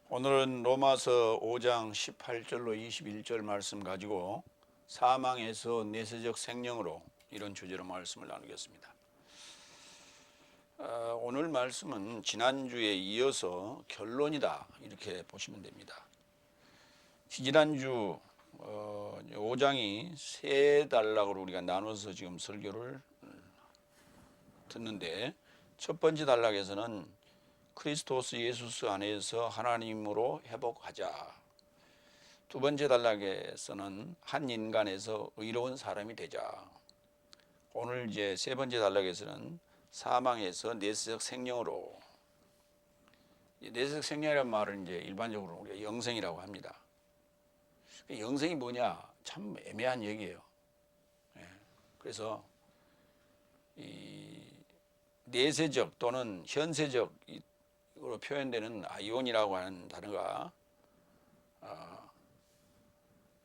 오늘은 로마서 5장 18절로 21절 말씀 가지고 사망에서 내세적 생명으로 이런 주제로 말씀을 나누겠습니다. 오늘 말씀은 지난주에 이어서 결론이다 이렇게 보시면 됩니다. 지난주 5장이 세 단락으로 우리가 나눠서 지금 설교를 듣는데, 첫 번째 단락에서는 크리스토스 예수스 안에서 하나님으로 회복하자. 두 번째 단락에서는 한 인간에서 의로운 사람이 되자. 오늘 이제 세 번째 단락에서는 사망에서 내세적 생명으로. 내세적 생명이라는 말은 이제 일반적으로 우리가 영생이라고 합니다. 영생이 뭐냐? 참 애매한 얘기예요. 그래서 이 내세적 또는 현세적 으로 표현되는 아이온이라고 하는 단어가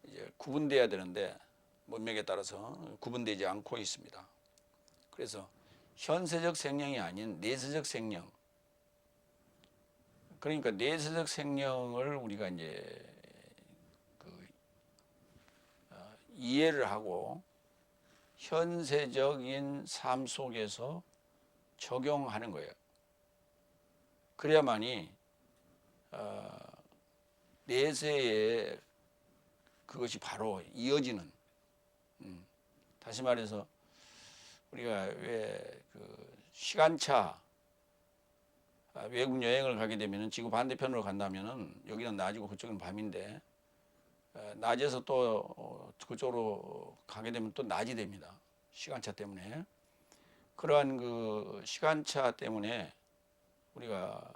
이제 구분돼야 되는데 문맥에 따라서 구분되지 않고 있습니다. 그래서 현세적 생명이 아닌 내세적 생명, 그러니까 내세적 생명을 우리가 이제 이해를 하고 현세적인 삶 속에서 적용하는 거예요. 그래야만이 내세에 그것이 바로 이어지는, 다시 말해서 우리가 왜 그 시간차 외국 여행을 가게 되면 지구 반대편으로 간다면은 여기는 낮이고 그쪽은 밤인데, 낮에서 또 그쪽으로 가게 되면 또 낮이 됩니다. 시간차 때문에. 그러한 그 시간차 때문에 우리가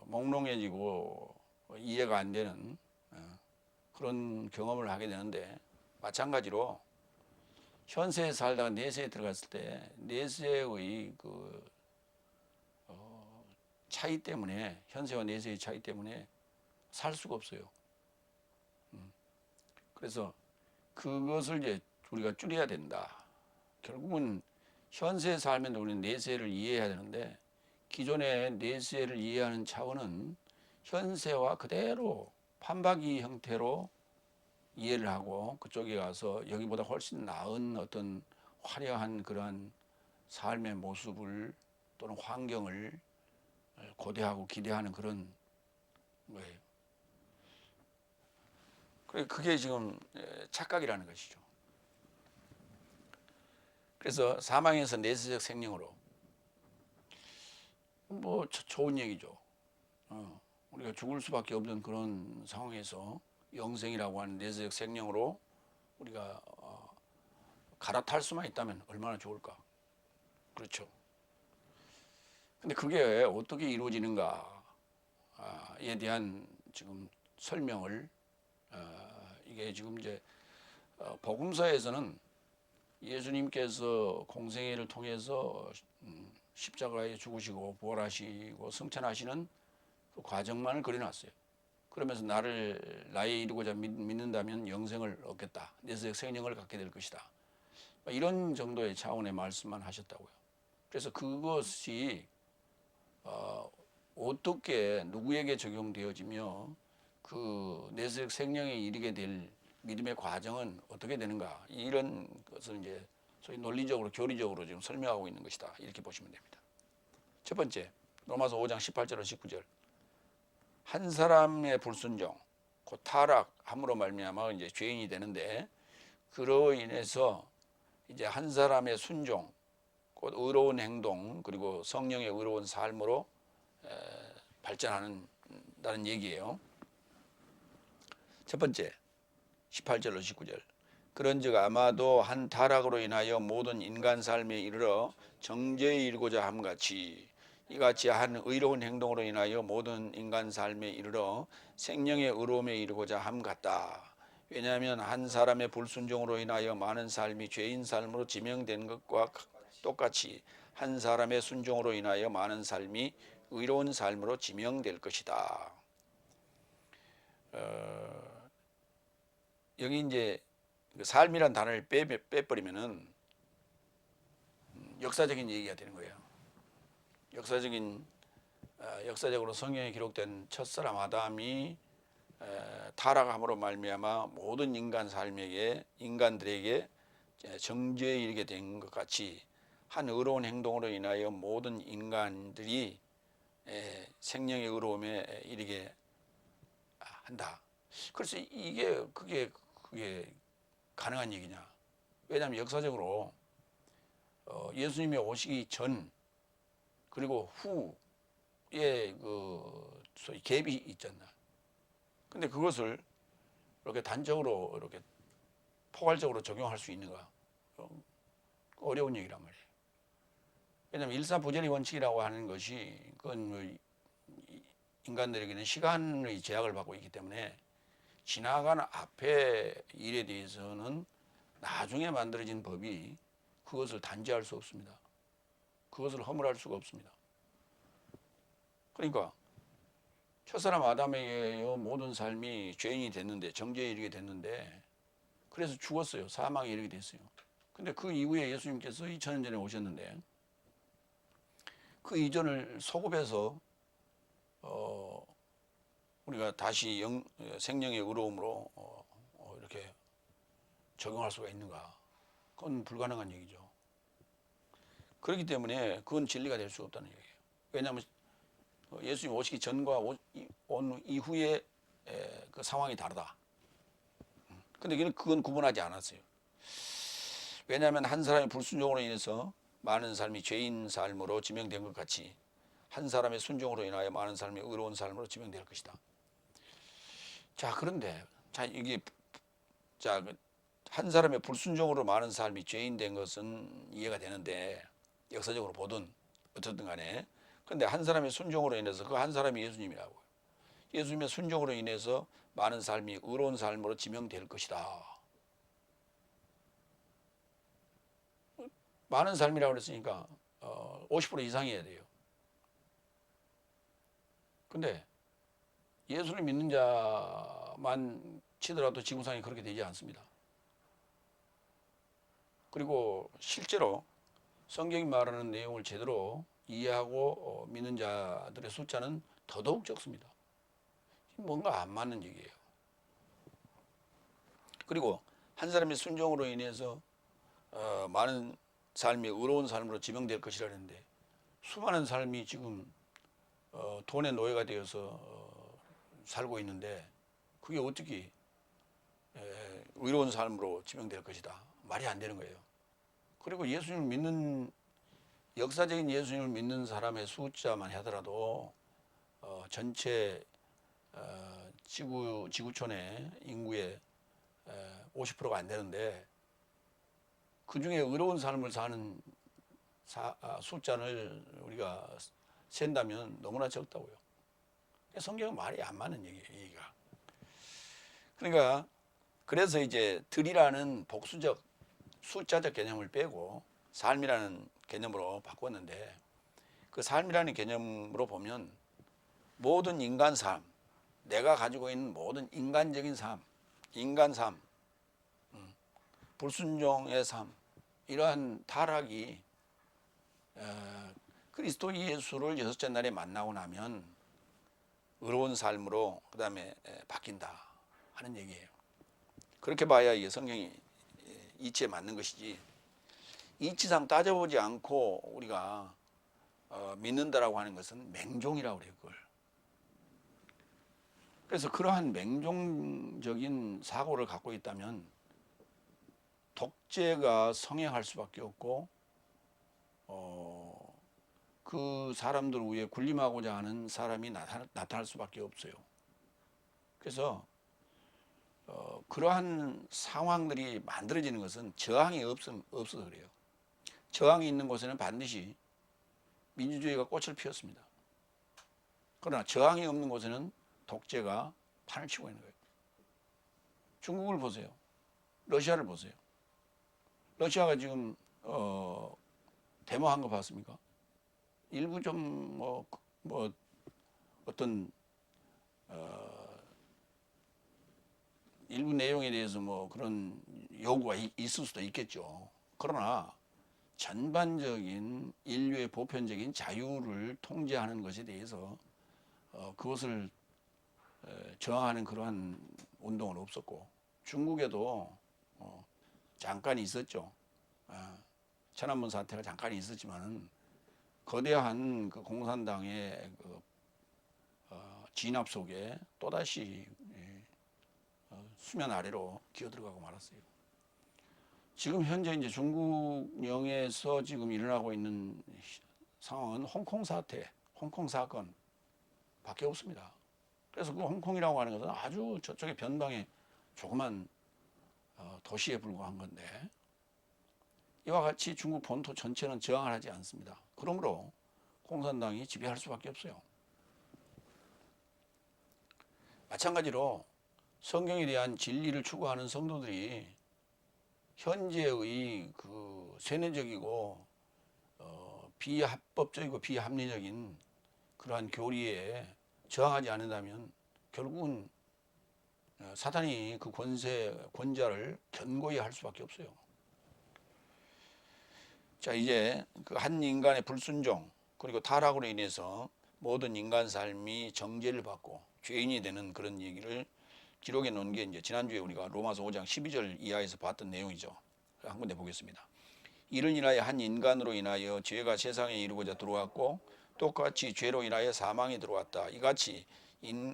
몽롱해지고 이해가 안 되는 그런 경험을 하게 되는데, 마찬가지로 현세에 살다가 내세에 들어갔을 때 내세의 그 차이 때문에, 현세와 내세의 차이 때문에 살 수가 없어요. 그래서 그것을 이제 우리가 줄여야 된다. 결국은 현세에 살면 우리는 내세를 이해해야 되는데, 기존의 내세를 이해하는 차원은 현세와 그대로 판박이 형태로 이해를 하고 그쪽에 가서 여기보다 훨씬 나은 어떤 화려한 그러한 삶의 모습을 또는 환경을 고대하고 기대하는 그런 거예요. 그게 지금 착각이라는 것이죠. 그래서 사망에서 내세적 생명으로, 뭐 좋은 얘기죠. 우리가 죽을 수밖에 없는 그런 상황에서 영생이라고 하는 내세적 생명으로 우리가 갈아탈 수만 있다면 얼마나 좋을까. 그렇죠. 근데 그게 어떻게 이루어지는가에 대한 지금 설명을, 이게 지금 이제 복음서에서는 예수님께서 공생애를 통해서 십자가에 죽으시고 부활하시고 승천하시는 그 과정만을 그려놨어요. 그러면서 나에 이루고자 믿는다면 영생을 얻겠다, 내세적 생명을 갖게 될 것이다, 이런 정도의 차원의 말씀만 하셨다고요. 그래서 그것이 어떻게 누구에게 적용되어지며 그 내세적 생명에 이르게 될 믿음의 과정은 어떻게 되는가, 이런 것을 이제 소위 논리적으로 교리적으로 지금 설명하고 있는 것이다, 이렇게 보시면 됩니다. 첫 번째, 로마서 5장 18절로 19절. 한 사람의 불순종, 곧 타락함으로 말미암아 이제 죄인이 되는데, 그로 인해서 이제 한 사람의 순종, 곧 의로운 행동, 그리고 성령의 의로운 삶으로 발전하는다는 얘기예요. 첫 번째, 18절로 19절. 그런즉 아마도 한 타락으로 인하여 모든 인간 삶에 이르러 정죄에 이르고자 함같이, 이같이 한 의로운 행동으로 인하여 모든 인간 삶에 이르러 생명의 의로움에 이르고자 함 같다. 왜냐하면 한 사람의 불순종으로 인하여 많은 삶이 죄인 삶으로 지명된 것과 똑같이 한 사람의 순종으로 인하여 많은 삶이 의로운 삶으로 지명될 것이다. 여기 이제 삶이란 단어를 빼버리면은 역사적인 얘기가 되는 거예요. 역사적인 역사적으로 성경에 기록된 첫사람 아담이 타락함으로 말미암아 모든 인간들에게 정죄에 이르게 된 것 같이 한 의로운 행동으로 인하여 모든 인간들이 생명의 의로움에 이르게 한다. 그래서 그게 가능한 얘기냐? 왜냐하면 역사적으로 예수님이 오시기 전 그리고 후에 그 소위 갭이 있잖아. 근데 그것을 이렇게 단적으로 이렇게 포괄적으로 적용할 수 있는가? 어려운 얘기란 말이에요. 왜냐하면 일사부재리 원칙이라고 하는 것이 그건 뭐 인간들에게는 시간의 제약을 받고 있기 때문에 지나간 앞의 일에 대해서는 나중에 만들어진 법이 그것을 단죄할 수 없습니다. 그것을 허물할 수가 없습니다. 그러니까 첫사람 아담에게 모든 삶이 죄인이 됐는데 정죄에 이르게 됐는데 그래서 죽었어요. 사망에 이르게 됐어요. 근데 그 이후에 예수님께서 2000년 전에 오셨는데 그 이전을 소급해서 우리가 다시 생명의 의로움으로 이렇게 적용할 수가 있는가? 그건 불가능한 얘기죠. 그렇기 때문에 그건 진리가 될 수 없다는 얘기예요. 왜냐하면 예수님 오시기 전과 온 이후에 그 상황이 다르다. 근데 그건 구분하지 않았어요. 왜냐하면 한 사람의 불순종으로 인해서 많은 삶이 죄인 삶으로 지명된 것 같이 한 사람의 순종으로 인하여 많은 삶이 의로운 삶으로 지명될 것이다. 자, 그런데 한 사람의 불순종으로 많은 삶이 죄인 된 것은 이해가 되는데 역사적으로 보든 어떻든 간에 그런데 한 사람의 순종으로 인해서 그 한 사람이 예수님이라고요. 예수님의 순종으로 인해서 많은 삶이 의로운 삶으로 지명될 것이다. 많은 삶이라고 그랬으니까 50% 이상이어야 돼요. 근데 예수를 믿는 자만 치더라도 지구상이 그렇게 되지 않습니다. 그리고 실제로 성경이 말하는 내용을 제대로 이해하고 믿는 자들의 숫자는 더더욱 적습니다. 뭔가 안 맞는 얘기예요. 그리고 한 사람의 순종으로 인해서 많은 삶이 의로운 삶으로 지명될 것이라는데 수많은 삶이 지금 돈의 노예가 되어서 살고 있는데 그게 어떻게 의로운 삶으로 지명될 것이다. 말이 안 되는 거예요. 그리고 역사적인 예수님을 믿는 사람의 숫자만 하더라도 전체 지구촌의 인구의 50%가 안 되는데 그 중에 의로운 삶을 사는 숫자를 우리가 센다면 너무나 적다고요. 성경은 말이 안 맞는 얘기가. 그러니까 그래서 이제 들이라는 복수적 숫자적 개념을 빼고 삶이라는 개념으로 바꿨는데 그 삶이라는 개념으로 보면 모든 인간 삶, 내가 가지고 있는 모든 인간적인 삶, 인간 삶, 불순종의 삶, 이러한 타락이 그리스도 예수를 여섯째 날에 만나고 나면 의로운 삶으로 그 다음에 바뀐다 하는 얘기예요. 그렇게 봐야 이게 성경이 이치에 맞는 것이지 이치상 따져보지 않고 우리가 믿는다라고 하는 것은 맹종이라고 그래요. 그걸. 그래서 그러한 맹종적인 사고를 갖고 있다면 독재가 성행할 수밖에 없고 그 사람들 위에 군림하고자 하는 사람이 나타날 수밖에 없어요. 그래서 그러한 상황들이 만들어지는 것은 저항이 없어서 그래요. 저항이 있는 곳에는 반드시 민주주의가 꽃을 피웠습니다. 그러나 저항이 없는 곳에는 독재가 판을 치고 있는 거예요. 중국을 보세요. 러시아를 보세요. 러시아가 지금 데모한 거 봤습니까? 일부 좀 어떤 일부 내용에 대해서 그런 요구가 있을 수도 있겠죠. 그러나 전반적인 인류의 보편적인 자유를 통제하는 것에 대해서 그것을 저항하는 그러한 운동은 없었고, 중국에도 잠깐 있었죠. 천안문 사태가 잠깐 있었지만 거대한 그 공산당의 그 진압 속에 또다시 수면 아래로 기어들어가고 말았어요. 지금 현재 이제 중국령에서 지금 일어나고 있는 상황은 홍콩 사태, 홍콩 사건 밖에 없습니다. 그래서 그 홍콩이라고 하는 것은 아주 저쪽의 변방의 조그만 도시에 불과한 건데, 이와 같이 중국 본토 전체는 저항을 하지 않습니다. 그러므로 공산당이 지배할 수밖에 없어요. 마찬가지로 성경에 대한 진리를 추구하는 성도들이 현재의 그 세뇌적이고 비합법적이고 비합리적인 그러한 교리에 저항하지 않는다면 결국은 사탄이 그 권자를 견고히 할 수밖에 없어요. 자, 이제 그 한 인간의 불순종 그리고 타락으로 인해서 모든 인간 삶이 정죄를 받고 죄인이 되는 그런 얘기를 기록해 놓은 게 이제 지난주에 우리가 로마서 5장 12절 이하에서 봤던 내용이죠. 한 군데 보겠습니다. 이를 인하여 한 인간으로 인하여 죄가 세상에 이르고자 들어왔고 똑같이 죄로 인하여 사망이 들어왔다. 이같이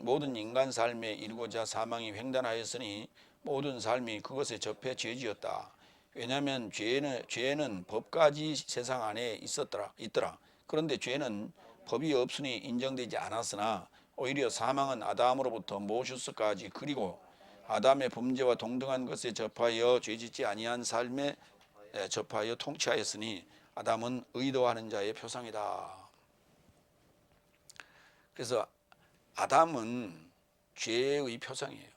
모든 인간 삶에 이르고자 사망이 횡단하였으니 모든 삶이 그것에 접해 죄지었다. 왜냐하면 죄는 법까지 세상 안에 있더라. 그런데 죄는 법이 없으니 인정되지 않았으나 오히려 사망은 아담으로부터 모슈스까지 그리고 아담의 범죄와 동등한 것에 접하여 죄짓지 아니한 삶에 접하여 통치하였으니 아담은 의도하는 자의 표상이다. 그래서 아담은 죄의 표상이에요.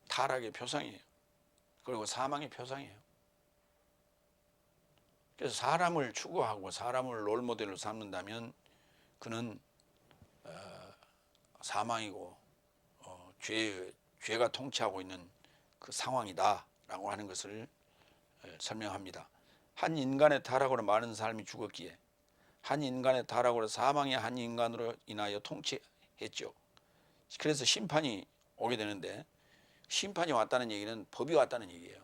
타락의 표상이에요. 그리고 사망의 표상이에요. 그래서 사람을 추구하고 사람을 롤모델로 삼는다면 그는 사망이고 죄가 통치하고 있는 그 상황이다라고 하는 것을 설명합니다. 한 인간의 타락으로 많은 사람이 죽었기에 한 인간의 타락으로 사망이 한 인간으로 인하여 통치했죠. 그래서 심판이 오게 되는데, 심판이 왔다는 얘기는 법이 왔다는 얘기예요.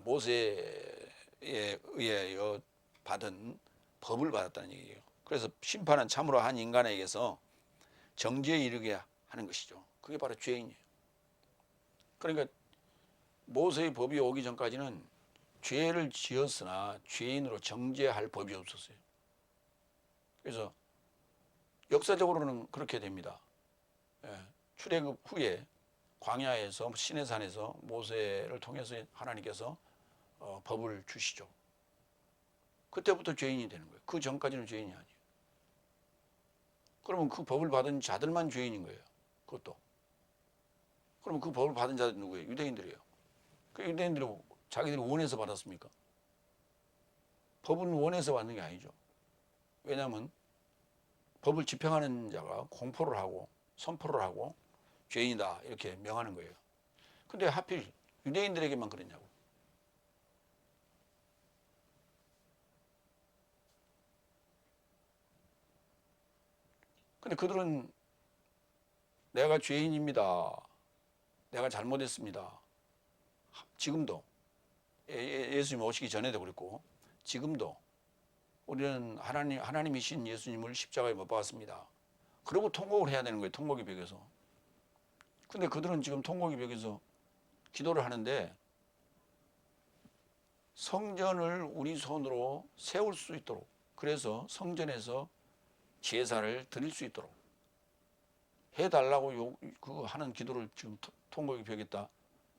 모세에 의하여 받은 법을 받았다는 얘기예요. 그래서 심판은 참으로 한 인간에게서 정죄에 이르게 하는 것이죠. 그게 바로 죄인이에요. 그러니까 모세의 법이 오기 전까지는 죄를 지었으나 죄인으로 정죄할 법이 없었어요. 그래서 역사적으로는 그렇게 됩니다. 출애굽 후에 광야에서 시내산에서 모세를 통해서 하나님께서 법을 주시죠. 그때부터 죄인이 되는 거예요. 그 전까지는 죄인이 아니에요. 그러면 그 법을 받은 자들만 죄인인 거예요. 그것도. 그러면 그 법을 받은 자들 누구예요? 유대인들이에요. 그 유대인들이 자기들이 원해서 받았습니까? 법은 원해서 받는 게 아니죠. 왜냐하면 법을 집행하는 자가 공포를 하고 선포를 하고 죄인이다 이렇게 명하는 거예요. 근데 하필 유대인들에게만 그랬냐고. 근데 그들은 내가 죄인입니다. 내가 잘못했습니다. 지금도 예수님 오시기 전에도 그랬고 지금도 우리는 하나님이신 예수님을 십자가에 못 박았습니다. 그러고 통곡을 해야 되는 거예요. 통곡의 벽에서. 근데 그들은 지금 통곡의 벽에서 기도를 하는데 성전을 우리 손으로 세울 수 있도록, 그래서 성전에서 제사를 드릴 수 있도록 해달라고 하는 기도를 지금 통곡의 벽에다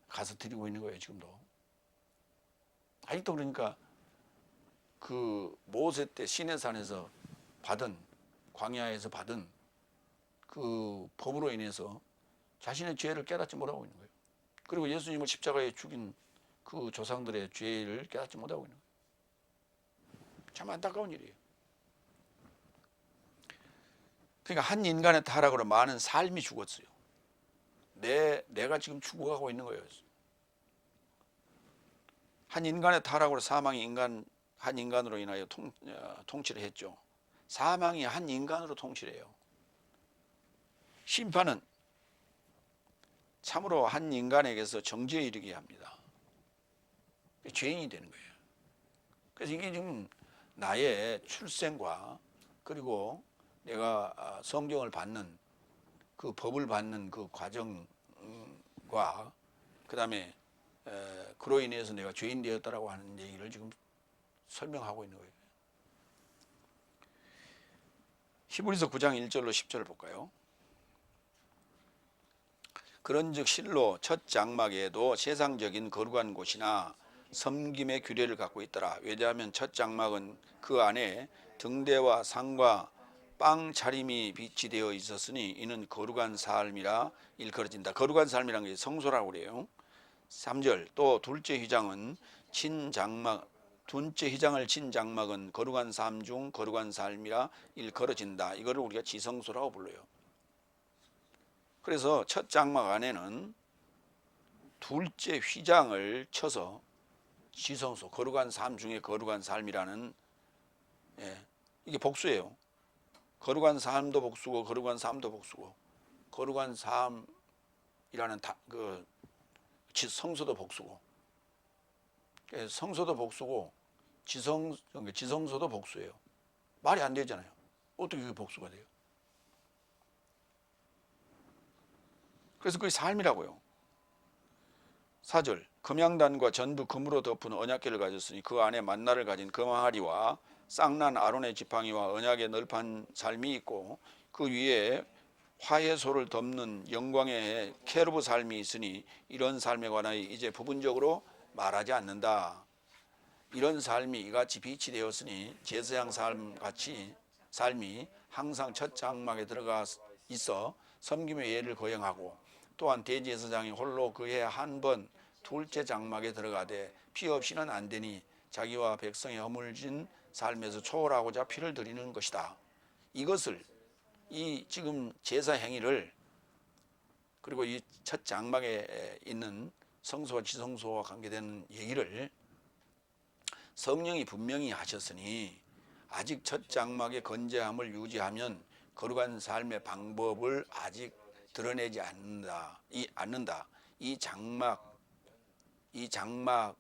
가서 드리고 있는 거예요. 지금도. 아직도 그러니까 그 모세 때 시내산에서 받은, 광야에서 받은 그 법으로 인해서 자신의 죄를 깨닫지 못하고 있는 거예요. 그리고 예수님을 십자가에 죽인 그 조상들의 죄를 깨닫지 못하고 있는 거예요. 참 안타까운 일이에요. 그러니까 한 인간의 타락으로 많은 삶이 죽었어요. 내가 지금 죽어가고 있는 거예요. 한 인간의 타락으로 사망이 한 인간으로 인하여 통치를 했죠. 사망이 한 인간으로 통치를 해요. 심판은 참으로 한 인간에게서 정죄에 이르게 합니다. 죄인이 되는 거예요. 그래서 이게 지금 나의 출생과 그리고 내가 성경을 받는 그 법을 받는 그 과정과 그 다음에 그로 인해서 내가 죄인 되었다라고 하는 얘기를 지금 설명하고 있는 거예요. 히브리서 9장 1절로 10절을 볼까요? 그런즉 실로 첫 장막에도 세상적인 거룩한 곳이나 섬김의 규례를 갖고 있더라. 왜냐하면 첫 장막은 그 안에 등대와 상과 빵 차림이 빛이 되어 있었으니 이는 거룩한 삶이라 일컬어진다. 거룩한 삶이라는 게 성소라고 그래요. 3절 또 둘째 휘장을 친 장막은 거룩한 삶 중 거룩한 삶이라 일컬어진다. 이거를 우리가 지성소라고 불러요. 그래서 첫 장막 안에는 둘째 휘장을 쳐서 지성소, 거룩한 삶 중에 거룩한 삶이라는 이게 복수예요. 거룩한 삶도 복수고 거룩한 삶도 복수고 거룩한 삶이라는 그 성소도 복수고 성소도 복수고 지성소도 복수예요. 말이 안 되잖아요. 어떻게 그게 복수가 돼요? 그래서 그게 삶이라고요. 4절 금양단과 전부 금으로 덮은 언약궤를 가졌으니 그 안에 만나를 가진 금항아리와 쌍난 아론의 지팡이와 언약의 널판 삶이 있고 그 위에 화해소를 덮는 영광의 케루브 삶이 있으니 이런 삶에 관하여 이제 부분적으로 말하지 않는다. 이런 삶이 이같이 빛이 되었으니 제사장 삶이 항상 첫 장막에 들어가 있어 섬김의 예를 거행하고 또한 대제사장이 홀로 그해 한 번 둘째 장막에 들어가되 피 없이는 안 되니 자기와 백성의 허물진 삶에서 초월하고자 피를 드리는 것이다. 이것을 이 지금 제사 행위를 그리고 이 첫 장막에 있는 성소와 지성소와 관계되는 얘기를 성령이 분명히 하셨으니 아직 첫 장막의 건재함을 유지하면 거룩한 삶의 방법을 아직 드러내지 않는다. 이 장막은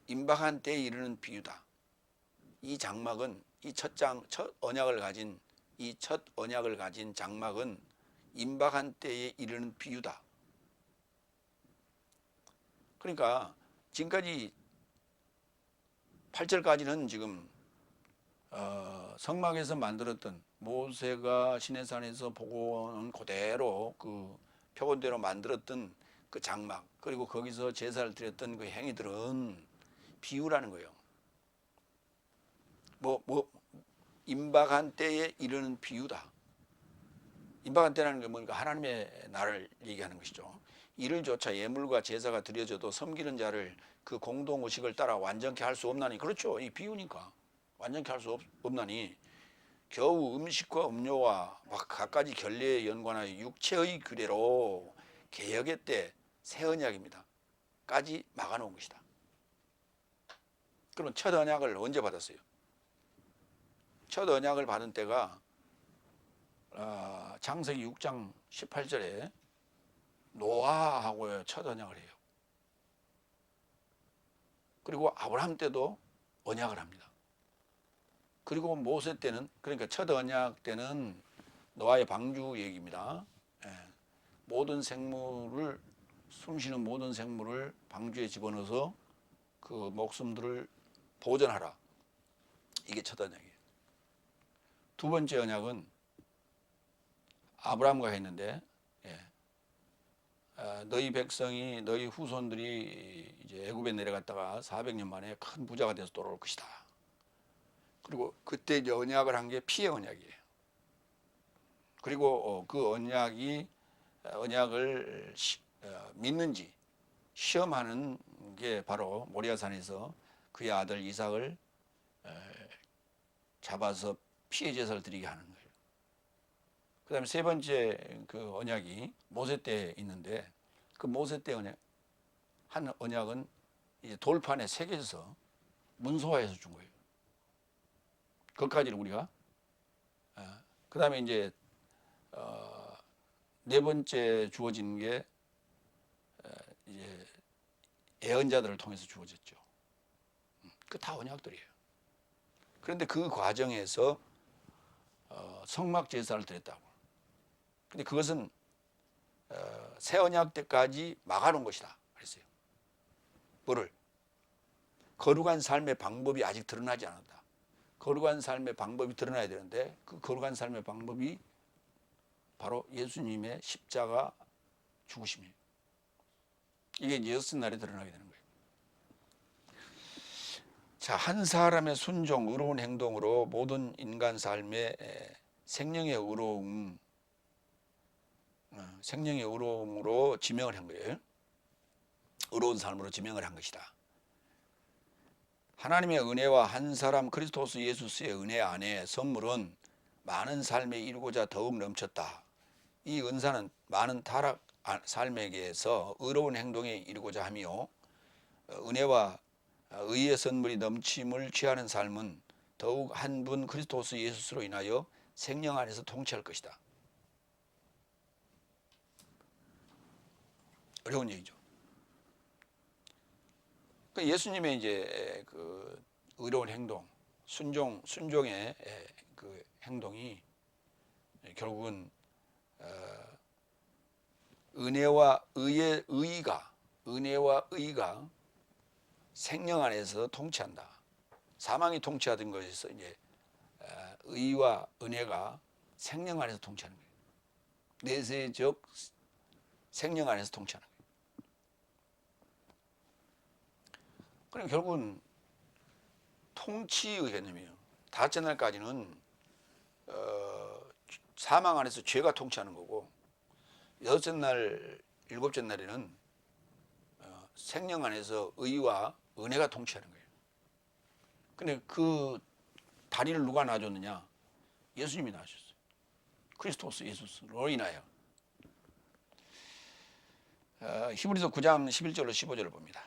임박한 때에 이르는 비유다. 이 장막은 첫 언약을 가진 장막은 임박한 때에 이르는 비유다. 그러니까 지금까지 8절까지는 지금 성막에서 만들었던 모세가 시내산에서 보고는 그대로 그 표본대로 만들었던 그 장막 그리고 거기서 제사를 드렸던 그 행위들은 비유라는 거예요. 임박한 때에 이르는 비유다. 임박한 때라는 게 뭐니까 하나님의 날을 얘기하는 것이죠. 이를 조차 예물과 제사가 드려져도 섬기는 자를 그 공동의식을 따라 완전케 할 수 없나니 그렇죠. 이 비유니까 완전케 할 수 없나니 겨우 음식과 음료와 갖가지 결례에 연관하여 육체의 규례로 개혁의 때 새 언약입니다. 까지 막아놓은 것이다. 그러면 첫 언약을 언제 받았어요? 첫 언약을 받은 때가 창세기 6장 18절에 노아하고 첫 언약을 해요. 그리고 아브라함 때도 언약을 합니다. 그리고 모세 때는 그러니까 첫 언약 때는 노아의 방주 얘기입니다. 모든 생물을 숨쉬는 모든 생물을 방주에 집어넣어서 그 목숨들을 보존하라. 이게 첫 언약이에요. 두 번째 언약은 아브라함과 했는데 너희 백성이 너희 후손들이 이제 애굽에 내려갔다가 400년 만에 큰 부자가 돼서 돌아올 것이다. 그리고 그때 이제 언약을 한 게 피의 언약이에요. 그리고 그 언약을 믿는지 시험하는 게 바로 모리아산에서 그의 아들 이삭을 잡아서 피의 제사를 드리게 하는 거예요. 그 다음에 세 번째 그 언약이 모세 때 있는데 그 모세 때 한 언약은 이제 돌판에 새겨서 문서화해서 준 거예요. 그것까지는 우리가. 그 다음에 이제 네 번째 주어진 게 이제 예언자들을 통해서 주어졌죠. 그 다 언약들이에요. 그런데 그 과정에서 성막 제사를 드렸다고. 근데 그것은 새 언약 때까지 막아놓은 것이다 그랬어요. 뭐를? 거룩한 삶의 방법이 아직 드러나지 않았다. 거룩한 삶의 방법이 드러나야 되는데 그 거룩한 삶의 방법이 바로 예수님의 십자가 죽으심이에요. 이게 이제 여섯날에 드러나게 되는 거예요. 자, 한 사람의 순종, 의로운 행동으로 모든 인간 삶의 생명의 의로움으로 지명을 한 거예요. 의로운 삶으로 지명을 한 것이다. 하나님의 은혜와 한 사람 그리스도스 예수스의 은혜 안에 선물은 많은 삶에 이루고자 더욱 넘쳤다. 이 은사는 많은 타락 삶에게서 의로운 행동에 이루고자 하며 은혜와 의의 선물이 넘침을 취하는 삶은 더욱 한 분 그리스도스 예수스로 인하여 생명 안에서 통치할 것이다. 어려운 얘기죠. 예수님의 이제 그 의로운 행동, 순종의 그 행동이 결국은 은혜와 의가 생명 안에서 통치한다. 사망이 통치하던 것에서 이제 의와 은혜가 생명 안에서 통치하는 거예요. 내세적 생명 안에서 통치하는 거예요. 그럼 결국은 통치의 개념이에요. 다섯째 날까지는 사망 안에서 죄가 통치하는 거고, 여섯째 날, 일곱째 날에는 생명 안에서 의와 은혜가 통치하는 거예요. 근데 그 다리를 누가 놔줬느냐? 예수님이 놔주셨어요. 그리스도스 예수스로 인하여. 히브리서 9장 11절로 15절을 봅니다.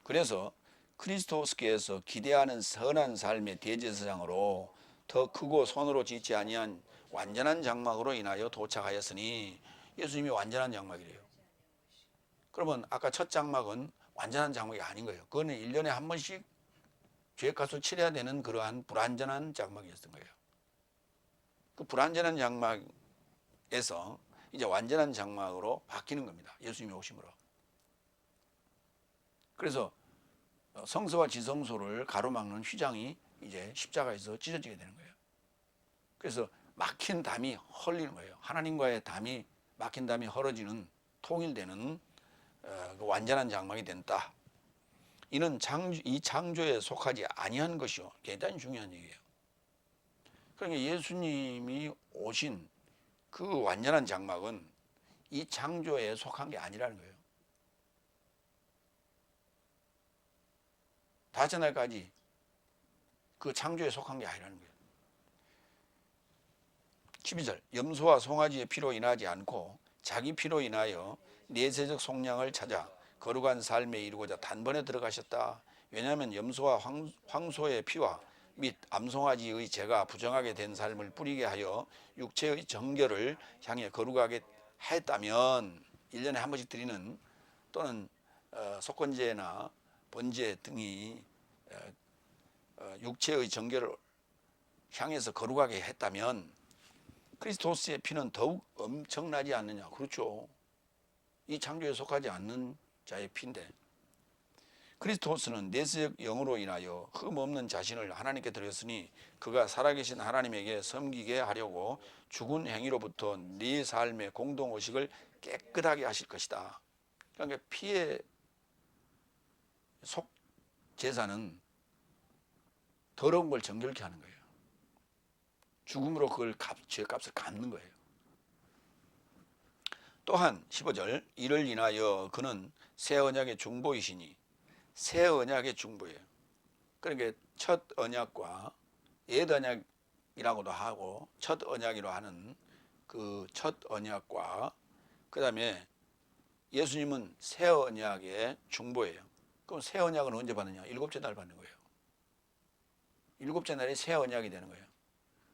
그래서 그리스도스께서 기대하는 선한 삶의 대제사장으로 더 크고 손으로 짓지 아니한 완전한 장막으로 인하여 도착하였으니, 예수님이 완전한 장막이래요. 그러면 아까 첫 장막은 완전한 장막이 아닌 거예요. 그거는 1년에 한 번씩 죄값을 치러야 되는 그러한 불완전한 장막이었던 거예요. 그 불완전한 장막에서 이제 완전한 장막으로 바뀌는 겁니다. 예수님이 오심으로. 그래서 성소와 지성소를 가로막는 휘장이 이제 십자가에서 찢어지게 되는 거예요. 그래서 막힌 담이 헐리는 거예요. 하나님과의 담이, 막힌 담이 헐어지는, 통일되는 그 완전한 장막이 된다. 이는 이 창조에 속하지 아니한 것이요, 대단히 중요한 얘기예요. 그러니까 예수님이 오신 그 완전한 장막은 이 창조에 속한 게 아니라는 거예요. 다섯째 날까지 그 창조에 속한 게 아니라는 거예요. 12절, 염소와 송아지의 피로 인하지 않고 자기 피로 인하여 내세적 속량을 찾아 거룩한 삶에 이루고자 단번에 들어가셨다. 왜냐하면 염소와 황소의 피와 및 암송아지의 죄가 부정하게 된 삶을 뿌리게 하여 육체의 정결을 향해 거룩하게 했다면, 1년에 한 번씩 드리는 또는 속건제나 번제 등이 육체의 정결을 향해서 거룩하게 했다면 그리스도스의 피는 더욱 엄청나지 않느냐. 그렇죠. 이 창조에 속하지 않는 자의 피인데, 그리스도스는 내세적 영으로 인하여 흠없는 자신을 하나님께 드렸으니 그가 살아계신 하나님에게 섬기게 하려고 죽은 행위로부터 네 삶의 공동의식을 깨끗하게 하실 것이다. 그러니까 피의 속 제사는 더러운 걸 정결케 하는 거예요. 죽음으로 그걸 죄값을 갚는 거예요. 또한 15절, 이를 인하여 그는 새 언약의 중보이시니, 새 언약의 중보예요. 그러니까 첫 언약과 옛 언약이라고도 하고 첫 언약이라고 하는 그 첫 언약과 그 다음에 예수님은 새 언약의 중보예요. 그럼 새 언약은 언제 받느냐? 일곱째 날 받는 거예요. 일곱째 날이 새 언약이 되는 거예요.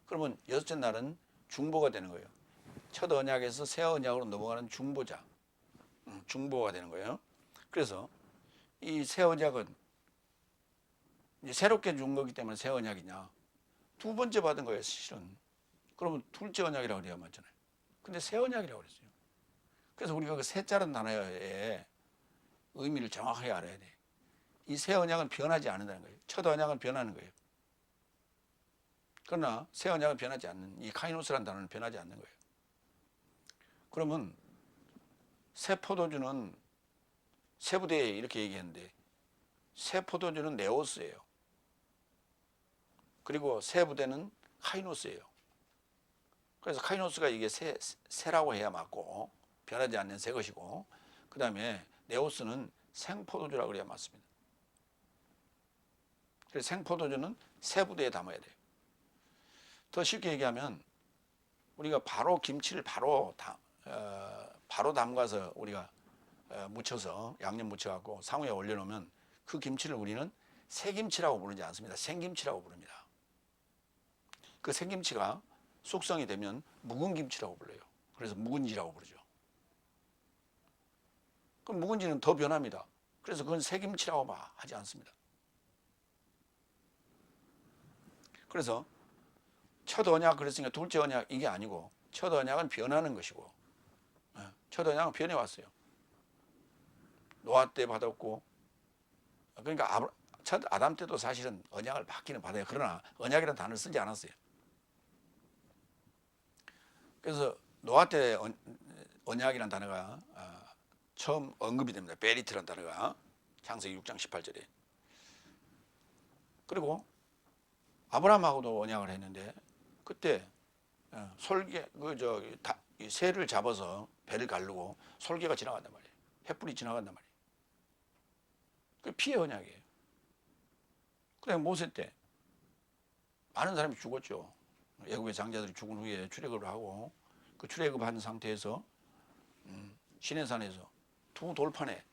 그러면 여섯째 날은 중보가 되는 거예요. 첫 언약에서 새 언약으로 넘어가는 중보자, 중보가 되는 거예요. 그래서 이 새 언약은 이제 새롭게 준 거기 때문에 새 언약이냐? 두 번째 받은 거예요, 실은. 그러면 둘째 언약이라고 그래야 맞잖아요. 근데 새 언약이라고 그랬어요. 그래서 우리가 그 새자는 단어의 의미를 정확하게 알아야 돼. 이 새 언약은 변하지 않는다는 거예요. 첫 언약은 변하는 거예요. 그러나 새 언약은 변하지 않는, 이 카이노스라는 단어는 변하지 않는 거예요. 그러면 새 포도주는 새 부대에 이렇게 얘기했는데 새 포도주는 네오스예요. 그리고 새 부대는 카이노스예요. 그래서 카이노스가 이게 새라고 해야 맞고 변하지 않는 새 것이고, 그 다음에 네오스는 생포도주라고 그래야 맞습니다. 그래서 생포도주는 새 부대에 담아야 돼요. 더 쉽게 얘기하면 우리가 바로 김치를 바로 담가서 우리가 무쳐서 양념 무쳐갖고 상우에 올려놓으면 그 김치를 우리는 새김치라고 부르지 않습니다. 생김치라고 부릅니다. 그 생김치가 숙성이 되면 묵은 김치라고 불러요. 그래서 묵은지라고 부르죠. 그럼 묵은지는 더 변합니다. 그래서 그건 새김치라고 하지 않습니다. 그래서 첫 언약 그랬으니까 둘째 언약 이게 아니고 첫 언약은 변하는 것이고, 첫 언약은 변해왔어요. 노아 때 받았고, 그러니까 첫 아담 때도 사실은 언약을 받기는 받아요. 그러나 언약이라는 단어를 쓰지 않았어요. 그래서 노아 때 언약이라는 단어가 처음 언급이 됩니다. 베리트라는 단어가 창세기 6장 18절에. 그리고 아브라함하고도 언약을 했는데 그때 새를 잡아서 배를 가르고 솔개가 지나간단 말이에요. 횃불이 지나간단 말이에요. 그 피의 언약이에요. 그래 모세 때 많은 사람이 죽었죠. 애국의 장자들이 죽은 후에 출애굽을 하고 그 출애굽한 상태에서 시내산에서 두 돌판에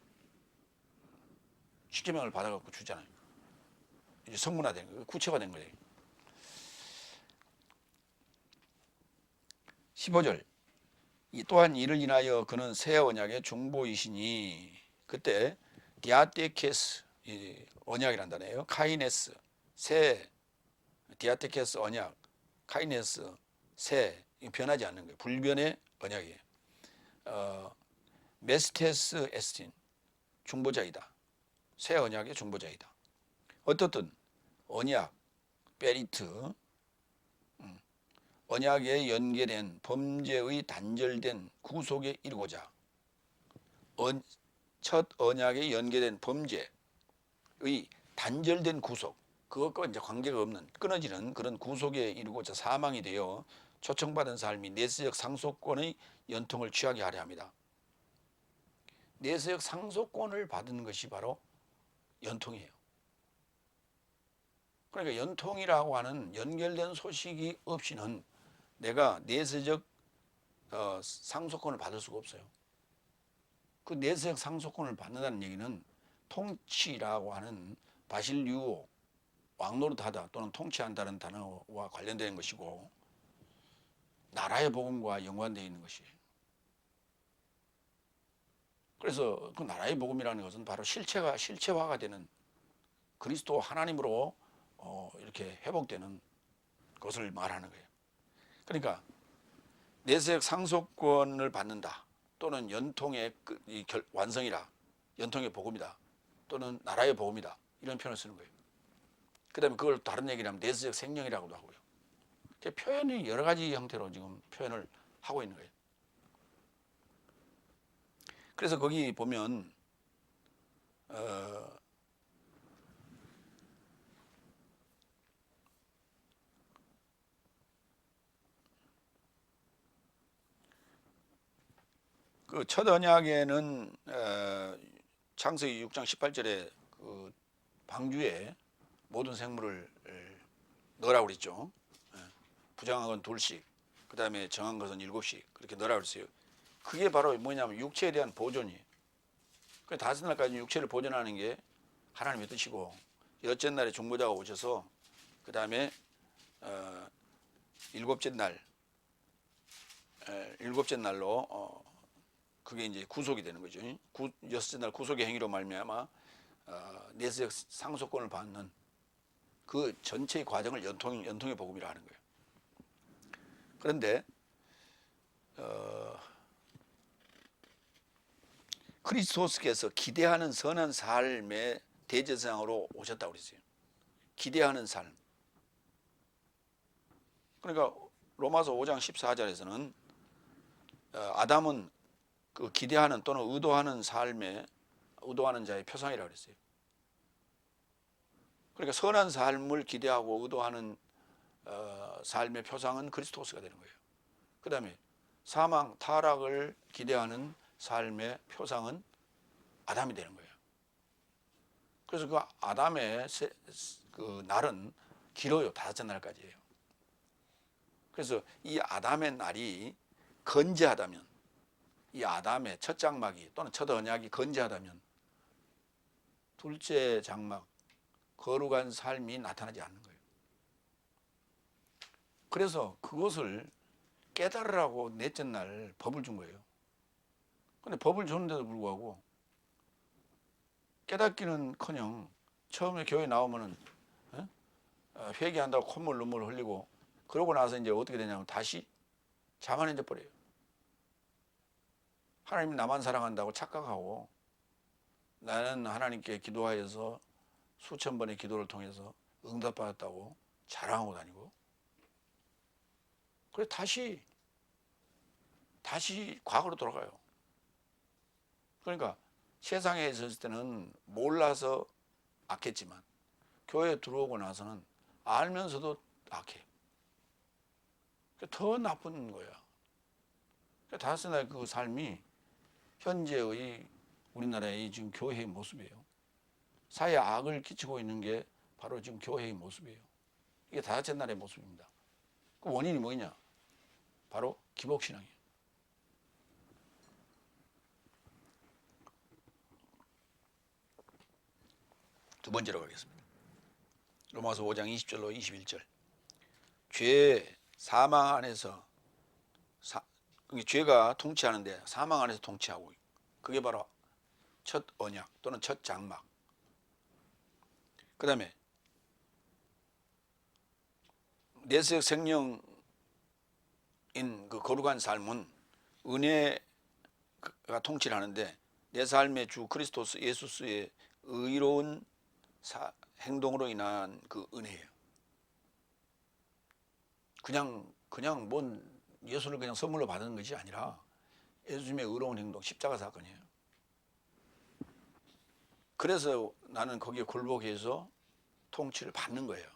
십계명을 받아갖고 주잖아요. 이제 성문화된 거예요. 구체화된 거예요. 15절. 이 또한 이를 인하여 그는 새 언약의 중보이시니, 그때 디아테케스 언약이란 단어예요. 카이네스 새, 디아테케스 언약, 카이네스 새, 변하지 않는 거예요. 불변의 언약이에요. 메스테스 에스틴 중보자이다. 새 언약의 중보자이다. 어떻든 언약, 베리트, 언약에 연계된 범죄의 단절된 구속에 이르고자, 첫 언약에 연계된 범죄의 단절된 구속, 그것과 이제 관계가 없는 끊어지는 그런 구속에 이르고자 사망이 되어 초청받은 삶이 내세적 상속권의 연통을 취하게 하려 합니다. 내세적 상속권을 받은 것이 바로 연통이에요. 그러니까 연통이라고 하는 연결된 소식이 없이는 내가 내세적 상속권을 받을 수가 없어요. 그 내세적 상속권을 받는다는 얘기는 통치라고 하는 바실류오, 왕노릇하다 또는 통치한다는 단어와 관련된 것이고, 나라의 복음과 연관되어 있는 것이에요. 그래서 그 나라의 복음이라는 것은 바로 실체화가 되는 그리스도 하나님으로 이렇게 회복되는 것을 말하는 거예요. 그러니까 내세적 상속권을 받는다, 또는 연통의 완성이라, 연통의 복음이다, 또는 나라의 복음이다, 이런 표현을 쓰는 거예요. 그 다음에 그걸 다른 얘기를 하면 내세적 생명이라고도 하고요. 표현이 여러 가지 형태로 지금 표현을 하고 있는 거예요. 그래서 거기 보면 그 첫 언약에는 창세기 6장 18절에 그 방주에 모든 생물을 넣으라고 그랬죠. 부정한 건 둘씩, 그 다음에 정한 것은 7씩 그렇게 넣으라고 그랬어요. 그게 바로 뭐냐면 육체에 대한 보존이에요. 다섯 날까지 육체를 보존하는 게 하나님의 뜻이고, 여째 날에 중보자가 오셔서 그 다음에 일곱째 날로 그게 이제 구속이 되는 거죠. 여섯째 날 구속의 행위로 말미암아 내세적 상속권을 받는 그 전체의 과정을 연통의 복음이라 하는 거예요. 그런데 그리스도께서 기대하는 선한 삶의 대제사장으로 오셨다고 그랬어요. 기대하는 삶. 그러니까 로마서 5장 14절에서는 아담은 그 기대하는 또는 의도하는 자의 표상이라고 그랬어요. 그러니까 선한 삶을 기대하고 의도하는 삶의 표상은 그리스도스가 되는 거예요. 그 다음에 사망, 타락을 기대하는 삶의 표상은 아담이 되는 거예요. 그래서 그 아담의 그 날은 길어요. 다섯째 날까지예요. 그래서 이 아담의 날이 건재하다면, 이 아담의 첫 장막이 또는 첫 언약이 건재하다면 둘째 장막, 거룩한 삶이 나타나지 않는 거예요. 그래서 그것을 깨달으라고 넷째 날 법을 준 거예요. 근데 법을 줬는데도 불구하고 깨닫기는커녕 처음에 교회 나오면은 회개한다고 콧물 눈물 흘리고, 그러고 나서 이제 어떻게 되냐면 다시 자만해져 버려요. 하나님이 나만 사랑한다고 착각하고, 나는 하나님께 기도하여서 수천 번의 기도를 통해서 응답받았다고 자랑하고 다니고, 그래 다시 과거로 돌아가요. 그러니까 세상에 있었을 때는 몰라서 악했지만 교회에 들어오고 나서는 알면서도 악해요. 더 나쁜 거야. 다섯째 날 그 삶이 현재의 우리나라의 지금 교회의 모습이에요. 사회에 악을 끼치고 있는 게 바로 지금 교회의 모습이에요. 이게 다섯째 날의 모습입니다. 그 원인이 뭐냐? 바로 기복신앙이에요. 두 번째로 가겠습니다. 로마서 5장 20절로 21절. 죄, 사망 안에서 죄가 통치하는데 사망 안에서 통치하고, 그게 바로 첫 언약 또는 첫 장막. 그 다음에 내세적 생명인 그 거룩한 삶은 은혜가 통치를 하는데, 내 삶의 주 그리스도스 예수스의 의로운 행동으로 인한 그 은혜예요. 그냥 뭔 예수를 그냥 선물로 받는 것이 아니라 예수님의 의로운 행동, 십자가 사건이에요. 그래서 나는 거기에 굴복해서 통치를 받는 거예요.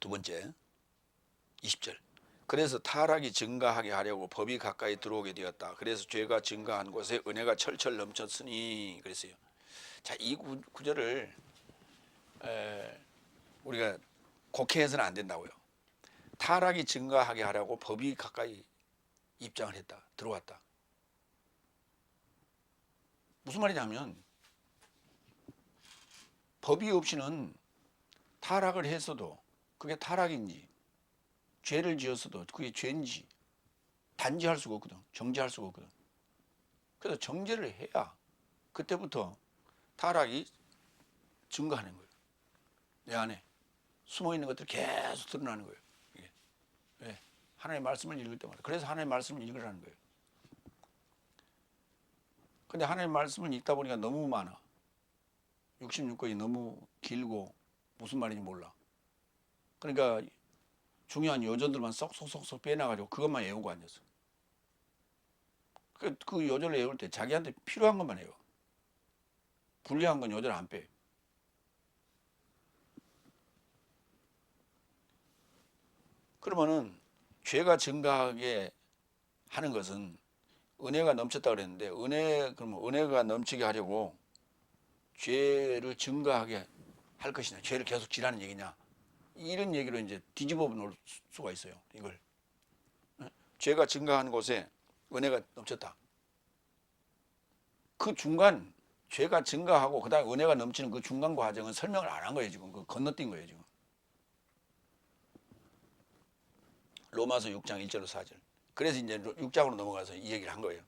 두 번째 20절. 그래서 타락이 증가하게 하려고 법이 가까이 들어오게 되었다. 그래서 죄가 증가한 곳에 은혜가 철철 넘쳤으니 그랬어요. 자, 이 구절을 우리가 곡해해서는 안 된다고요. 타락이 증가하게 하려고 법이 가까이 입장을 했다. 들어왔다. 무슨 말이냐면 법이 없이는 타락을 했어도 그게 타락인지 죄를 지었어도 그게 죄인지 단지할 수가 없거든. 정죄할 수가 없거든. 그래서 정죄를 해야 그때부터 타락이 증가하는 거예요. 내 안에 숨어있는 것들이 계속 드러나는 거예요. 이게. 왜? 하나님의 말씀을 읽을 때마다. 그래서 하나님의 말씀을 읽으라는 거예요. 근데 하나님의 말씀을 읽다 보니까 너무 많아. 66권이 너무 길고 무슨 말인지 몰라. 그러니까 중요한 요절들만 쏙쏙쏙쏙 빼놔가지고 그것만 외우고 앉았어. 그 요절을 외울 때 자기한테 필요한 것만 외워. 불리한 건 요절 안 빼. 그러면은 죄가 증가하게 하는 것은 은혜가 넘쳤다 그랬는데, 그러면 은혜가 넘치게 하려고 죄를 증가하게 할 것이냐, 죄를 계속 지라는 얘기냐, 이런 얘기로 이제 뒤집어 놓을 수가 있어요. 이걸 죄가 증가한 곳에 은혜가 넘쳤다. 그 중간 죄가 증가하고 그다음에 은혜가 넘치는 그 중간 과정은 설명을 안 한 거예요. 지금 그 건너뛴 거예요. 지금 로마서 6장 1절로 4절. 그래서 이제 6장으로 넘어가서 이 얘기를 한 거예요.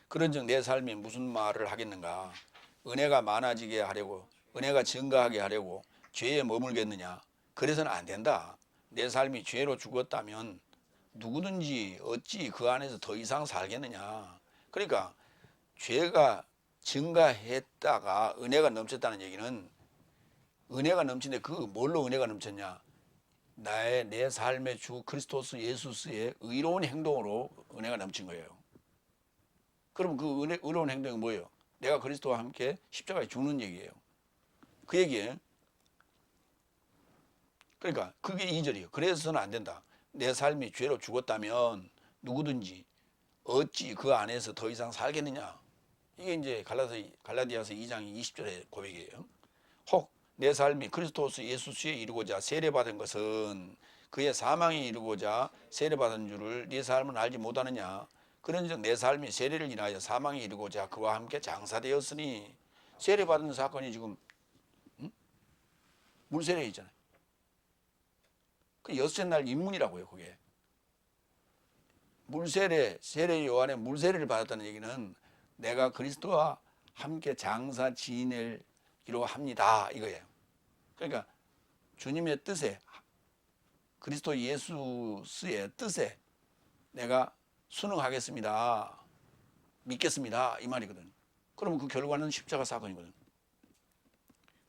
그런즉 내 삶이 무슨 말을 하겠는가? 은혜가 많아지게 하려고, 은혜가 증가하게 하려고 죄에 머물겠느냐? 그래서는 안 된다. 내 삶이 죄로 죽었다면 누구든지 어찌 그 안에서 더 이상 살겠느냐? 그러니까 죄가 증가했다가 은혜가 넘쳤다는 얘기는, 은혜가 넘치는데 그 뭘로 은혜가 넘쳤냐? 내 삶의 주 그리스도스 예수스의 의로운 행동으로 은혜가 넘친 거예요. 그럼 그 의로운 행동이 뭐예요? 내가 그리스도와 함께 십자가에 죽는 얘기예요. 그 얘기예요. 그러니까 그게 2절이에요. 그래서는 안 된다. 내 삶이 죄로 죽었다면 누구든지 어찌 그 안에서 더 이상 살겠느냐? 이게 이제 갈라디아서 2장 20절의 고백이에요. 혹 내 삶이 그리스도스 예수스에 이루고자 세례받은 것은 그의 사망에 이루고자 세례받은 줄을 네 삶은 알지 못하느냐? 그런즉 내 삶이 세례를 인하여 사망에 이르고자 그와 함께 장사되었으니, 세례받은 사건이 지금 물세례 있잖아요. 그 여섯째 날 입문이라고요. 그게 물세례, 세례 요한의 물세례를 받았다는 얘기는 내가 그리스도와 함께 장사 지내기로 합니다 이거예요. 그러니까 주님의 뜻에, 그리스도 예수스의 뜻에 내가 순응하겠습니다, 믿겠습니다 이 말이거든. 그러면 그 결과는 십자가 사건이거든.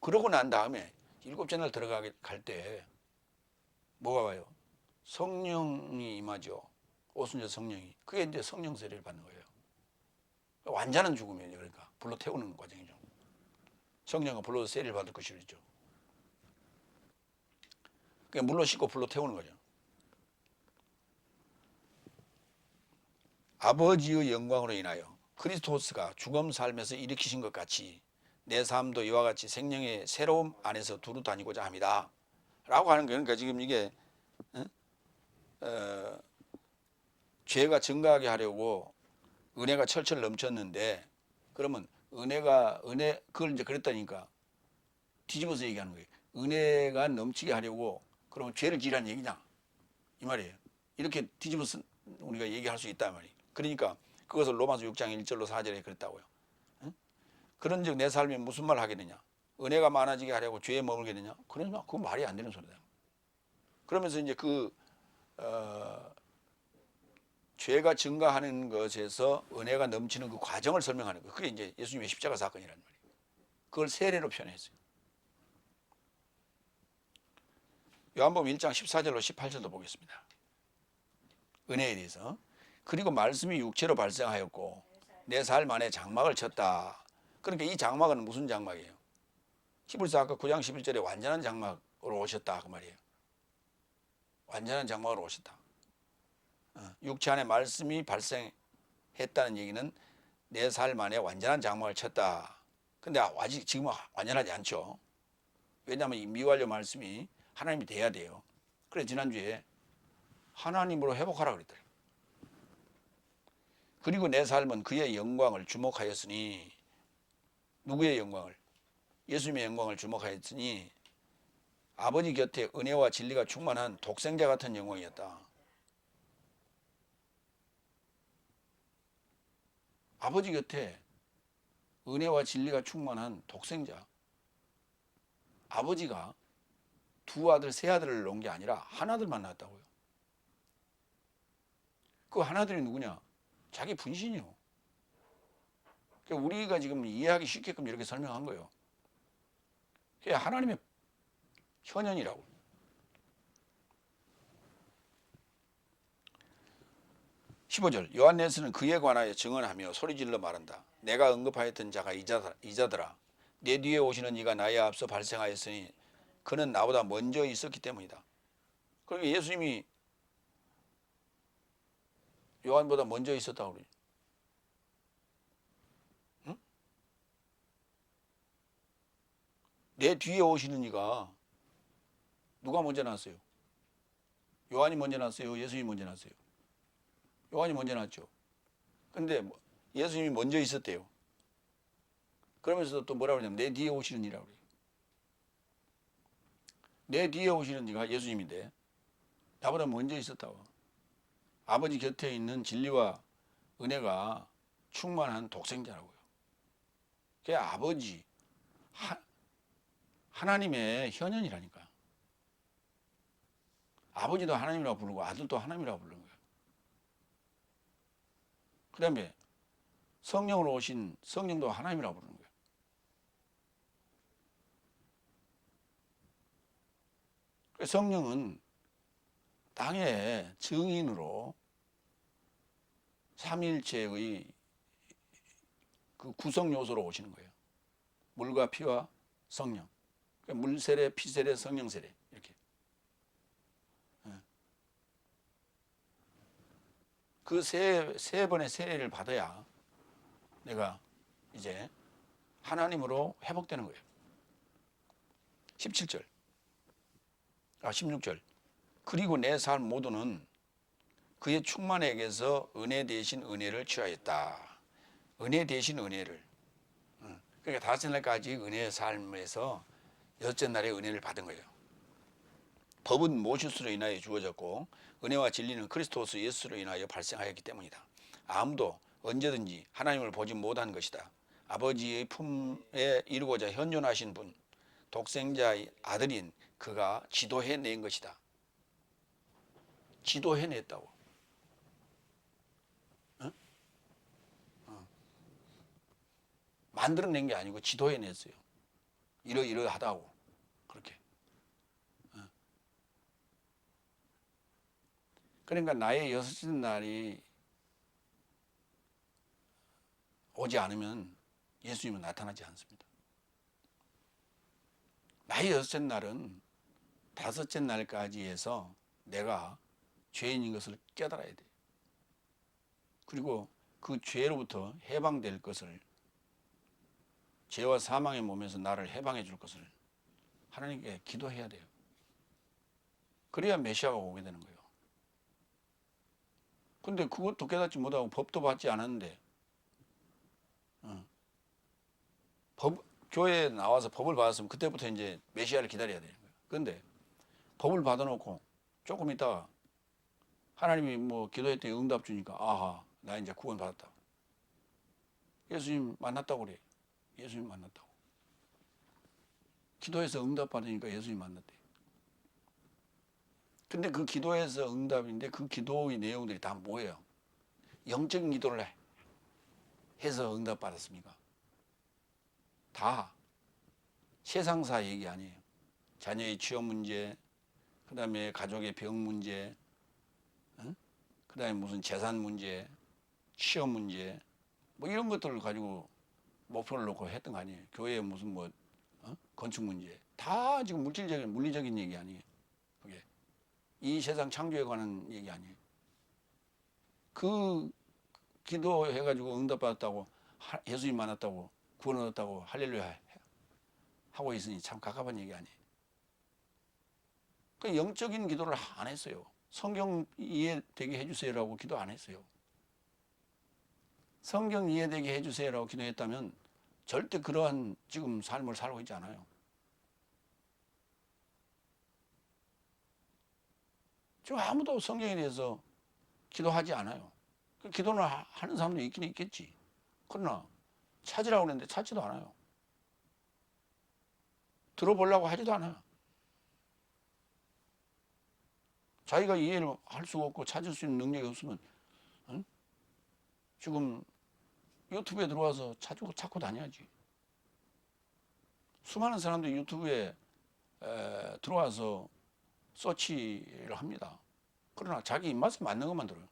그러고 난 다음에 일곱째 날 들어갈 때 뭐가 와요? 성령이 임하죠. 오순절 성령이. 그게 이제 성령 세례를 받는 거예요. 완전한 죽음이에요. 그러니까 불로 태우는 과정이죠. 성령은 불로 세례를 받을 것이죠. 그러니까 물로 씻고 불로 태우는 거죠. 아버지의 영광으로 인하여 그리스도스가 죽음 삶에서 일으키신 것 같이 내 삶도 이와 같이 생명의 새로움 안에서 두루 다니고자 합니다 라고 하는 거예요. 그러니까 지금 이게 죄가 증가하게 하려고 은혜가 철철 넘쳤는데, 그러면 그걸 이제 그랬다니까 뒤집어서 얘기하는 거예요. 은혜가 넘치게 하려고 그러면 죄를 지으라는 얘기냐 이 말이에요. 이렇게 뒤집어서 우리가 얘기할 수 있단 말이에요. 그러니까 그것을 로마서 6장 1절로 4절에 그랬다고요. 그런즉 내 삶이 무슨 말 하겠느냐? 은혜가 많아지게 하려고 죄에 머물겠느냐? 그러나 그건 말이 안 되는 소리다. 그러면서 이제 죄가 증가하는 것에서 은혜가 넘치는 그 과정을 설명하는 거예요. 그게 이제 예수님의 십자가 사건이라는 말이에요. 그걸 세례로 표현했어요. 요한복음 1장 14절로 18절도 보겠습니다. 은혜에 대해서. 그리고 말씀이 육체로 발생하였고 내 삶 안에 장막을 쳤다. 그러니까 이 장막은 무슨 장막이에요? 히브리서 아까 9장 11절에 완전한 장막으로 오셨다 그 말이에요. 완전한 장막으로 오셨다. 육체 안에 말씀이 발생했다는 얘기는 내 삶 안에 완전한 장막을 쳤다. 근데 아직 지금은 완전하지 않죠. 왜냐하면 이 미완료 말씀이 하나님이 돼야 돼요. 그래서 지난주에 하나님으로 회복하라 그랬더래요. 그리고 내 삶은 그의 영광을 주목하였으니, 누구의 영광을? 예수님의 영광을 주목하였으니 아버지 곁에 은혜와 진리가 충만한 독생자 같은 영광이었다. 아버지 곁에 은혜와 진리가 충만한 독생자. 아버지가 두 아들, 세 아들을 놓은 게 아니라 하나들만 낳았다고요. 그 하나들이 누구냐? 자기 분신이요. 그러니까 우리가 지금 이해하기 쉽게끔 이렇게 설명한 거예요. 그게 하나님의 현현이라고. (15절) 요한네스는 그에 관하여 증언하며 소리질러 말한다. 내가 언급하였던 자가 이자더라. 내 뒤에 오시는 이가 나에 앞서 발생하였으니 그는 나보다 먼저 있었기 때문이다. 그러니까 예수님이 요한보다 먼저 있었다고 그러죠. 응? 내 뒤에 오시는 이가 누가 먼저 났어요? 요한이 먼저 났어요? 예수님이 먼저 났어요? 요한이 먼저 났죠. 근데 예수님이 먼저 있었대요. 그러면서 또 뭐라고 그러냐면 내 뒤에 오시는 이라고 그래요. 내 뒤에 오시는 이가 예수님인데 나보다 먼저 있었다고. 아버지 곁에 있는 진리와 은혜가 충만한 독생자라고요. 그게 아버지 하나님의 현현이라니까. 아버지도 하나님이라고 부르고 아들도 하나님이라고 부르는 거예요. 그 다음에 성령으로 오신 성령도 하나님이라고 부르는 거예요. 성령은 땅의 증인으로 삼위일체의 그 구성 요소로 오시는 거예요. 물과 피와 성령. 그러니까 물 세례, 피 세례, 성령 세례 이렇게. 그 세 번의 세례를 받아야 내가 이제 하나님으로 회복되는 거예요. 16절. 그리고 내 삶 모두는 그의 충만에게서 은혜 대신 은혜를 취하였다. 은혜 대신 은혜를. 그러니까 다섯 날까지 은혜의 삶에서 여섯째 날에 은혜를 받은 거예요. 법은 모시스로 인하여 주어졌고 은혜와 진리는 그리스도스 예수로 인하여 발생하였기 때문이다. 아무도 언제든지 하나님을 보지 못한 것이다. 아버지의 품에 이루고자 현존하신 분, 독생자의 아들인 그가 지도해낸 것이다. 지도해냈다고. 만들어낸 게 아니고 지도해냈어요. 이러이러하다고. 그렇게. 그러니까 나의 여섯째 날이 오지 않으면 예수님은 나타나지 않습니다. 나의 여섯째 날은 다섯째 날까지 해서 내가 죄인인 것을 깨달아야 돼. 그리고 그 죄로부터 해방될 것을, 죄와 사망의 몸에서 나를 해방해 줄 것을 하나님께 기도해야 돼요. 그래야 메시아가 오게 되는 거예요. 근데 그것도 깨닫지 못하고 법도 받지 않았는데 교회에 나와서 법을 받았으면 그때부터 이제 메시아를 기다려야 되는 거예요. 그런데 법을 받아놓고 조금 있다가 하나님이 뭐 기도했더니 응답 주니까 아하, 나 이제 구원 받았다. 예수님 만났다고 그래. 예수님 만났다고. 기도해서 응답 받으니까 예수님 만났대. 근데 그 기도에서 응답인데 그 기도의 내용들이 다 뭐예요? 영적인 기도를 해서 응답 받았습니까? 다 세상사 얘기 아니에요. 자녀의 취업 문제, 그 다음에 가족의 병 문제, 그 다음에 무슨 재산 문제, 취업 문제, 뭐 이런 것들을 가지고 목표를 놓고 했던 거 아니에요. 교회에 무슨 뭐 건축 문제, 다 지금 물질적인 물리적인 얘기 아니에요. 그게 이 세상 창조에 관한 얘기 아니에요. 그 기도해가지고 응답받았다고, 예수님 만났다고, 구원 얻었다고 할렐루야 하고 있으니 참 가깝한 얘기 아니에요. 그 영적인 기도를 안 했어요. 성경 이해되게 해주세요라고 기도 안 했어요. 성경 이해되게 해주세요라고 기도했다면 절대 그러한 지금 삶을 살고 있지 않아요. 지금 아무도 성경에 대해서 기도하지 않아요. 그 기도는 하는 사람도 있긴 있겠지. 그러나 찾으라고 그랬는데 찾지도 않아요. 들어보려고 하지도 않아요. 자기가 이해를 할 수가 없고 찾을 수 있는 능력이 없으면 지금 유튜브에 들어와서 찾고 다녀야지. 수많은 사람들이 유튜브에 들어와서 서치를 합니다. 그러나 자기 입맛에 맞는 것만 들어요.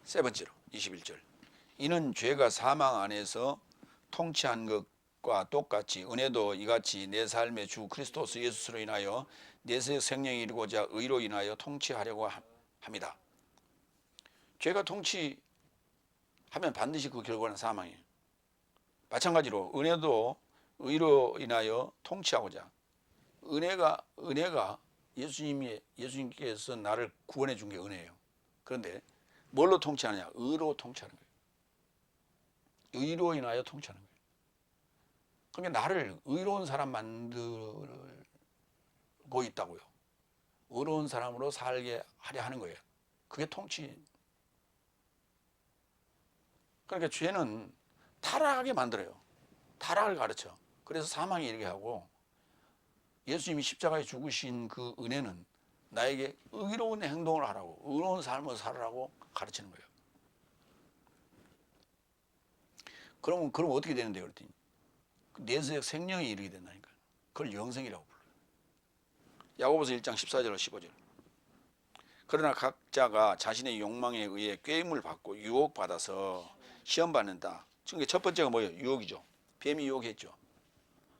세 번째로 21절. 이는 죄가 사망 안에서 통치한 것과 똑같이 은혜도 이같이 내 삶의 주 그리스도스 예수로 인하여 내세 생명이 이루고자 의로 인하여 통치하려고 합니다. 죄가 통치하면 반드시 그 결과는 사망이에요. 마찬가지로 은혜도 의로 인하여 통치하고자, 은혜가 예수님께서 나를 구원해 준 게 은혜예요. 그런데 뭘로 통치하느냐? 의로 통치하는 거예요. 의로 인하여 통치하는 거예요. 그러니까 나를 의로운 사람 만들고 있다고요. 의로운 사람으로 살게 하려 하는 거예요. 그게 통치. 그러니까 죄는 타락하게 만들어요. 타락을 가르쳐. 그래서 사망이 이르게 하고, 예수님이 십자가에 죽으신 그 은혜는 나에게 의로운 행동을 하라고, 의로운 삶을 살으라고 가르치는 거예요. 그럼 어떻게 되는데요? 그랬더니 내세적 생명이 이르게 된다니까. 그걸 영생이라고 불러요. 야고보서 1장 14절 15절. 그러나 각자가 자신의 욕망에 의해 꾀임을 받고 유혹받아서 시험 받는다. 지금 첫 번째가 뭐예요? 유혹이죠. 뱀이 유혹했죠.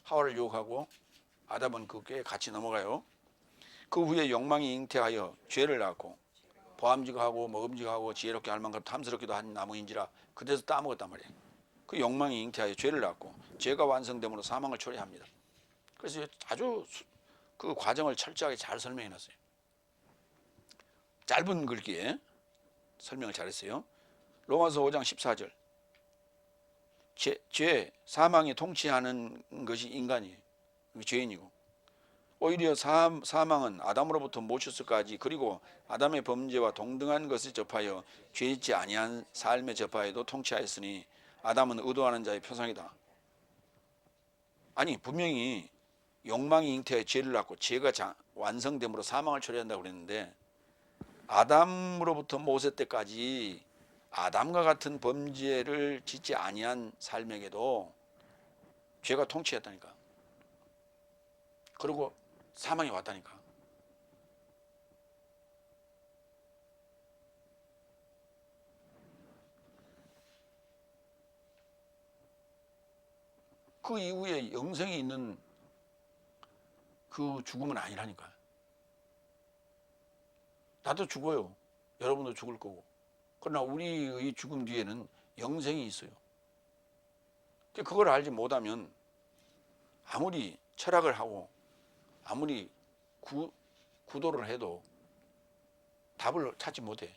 하와를 유혹하고 아담은 그 꾀에 같이 넘어가요. 그 후에 욕망이 잉태하여 죄를 낳고 보암직하고 먹음직하고 지혜롭게 할 만큼 탐스럽기도 한 나무인지라 그때서 따먹었단 말이에요. 그 욕망이 잉태하여 죄를 낳고 죄가 완성됨으로 사망을 초래합니다. 그래서 아주 그 과정을 철저하게 잘 설명해 놨어요. 짧은 글귀에 설명을 잘했어요. 로마서 5장 14절. 죄, 사망이 통치하는 것이 인간이에요. 죄인이고, 오히려 사망은 아담으로부터 모셨을까지, 그리고 아담의 범죄와 동등한 것을 접하여 죄짓지 아니한 삶에 접하여도 통치하였으니 아담은 의도하는 자의 표상이다. 아니, 분명히 욕망이 잉태하여 죄를 낳고 죄가 완성됨으로 사망을 초래한다고 그랬는데, 아담으로부터 모세 때까지 아담과 같은 범죄를 짓지 아니한 삶에게도 죄가 통치했다니까. 그리고 사망이 왔다니까. 그 이후에 영생이 있는 그 죽음은 아니라니까. 나도 죽어요. 여러분도 죽을 거고. 그러나 우리의 죽음 뒤에는 영생이 있어요. 그걸 알지 못하면 아무리 철학을 하고 아무리 구도를 해도 답을 찾지 못해.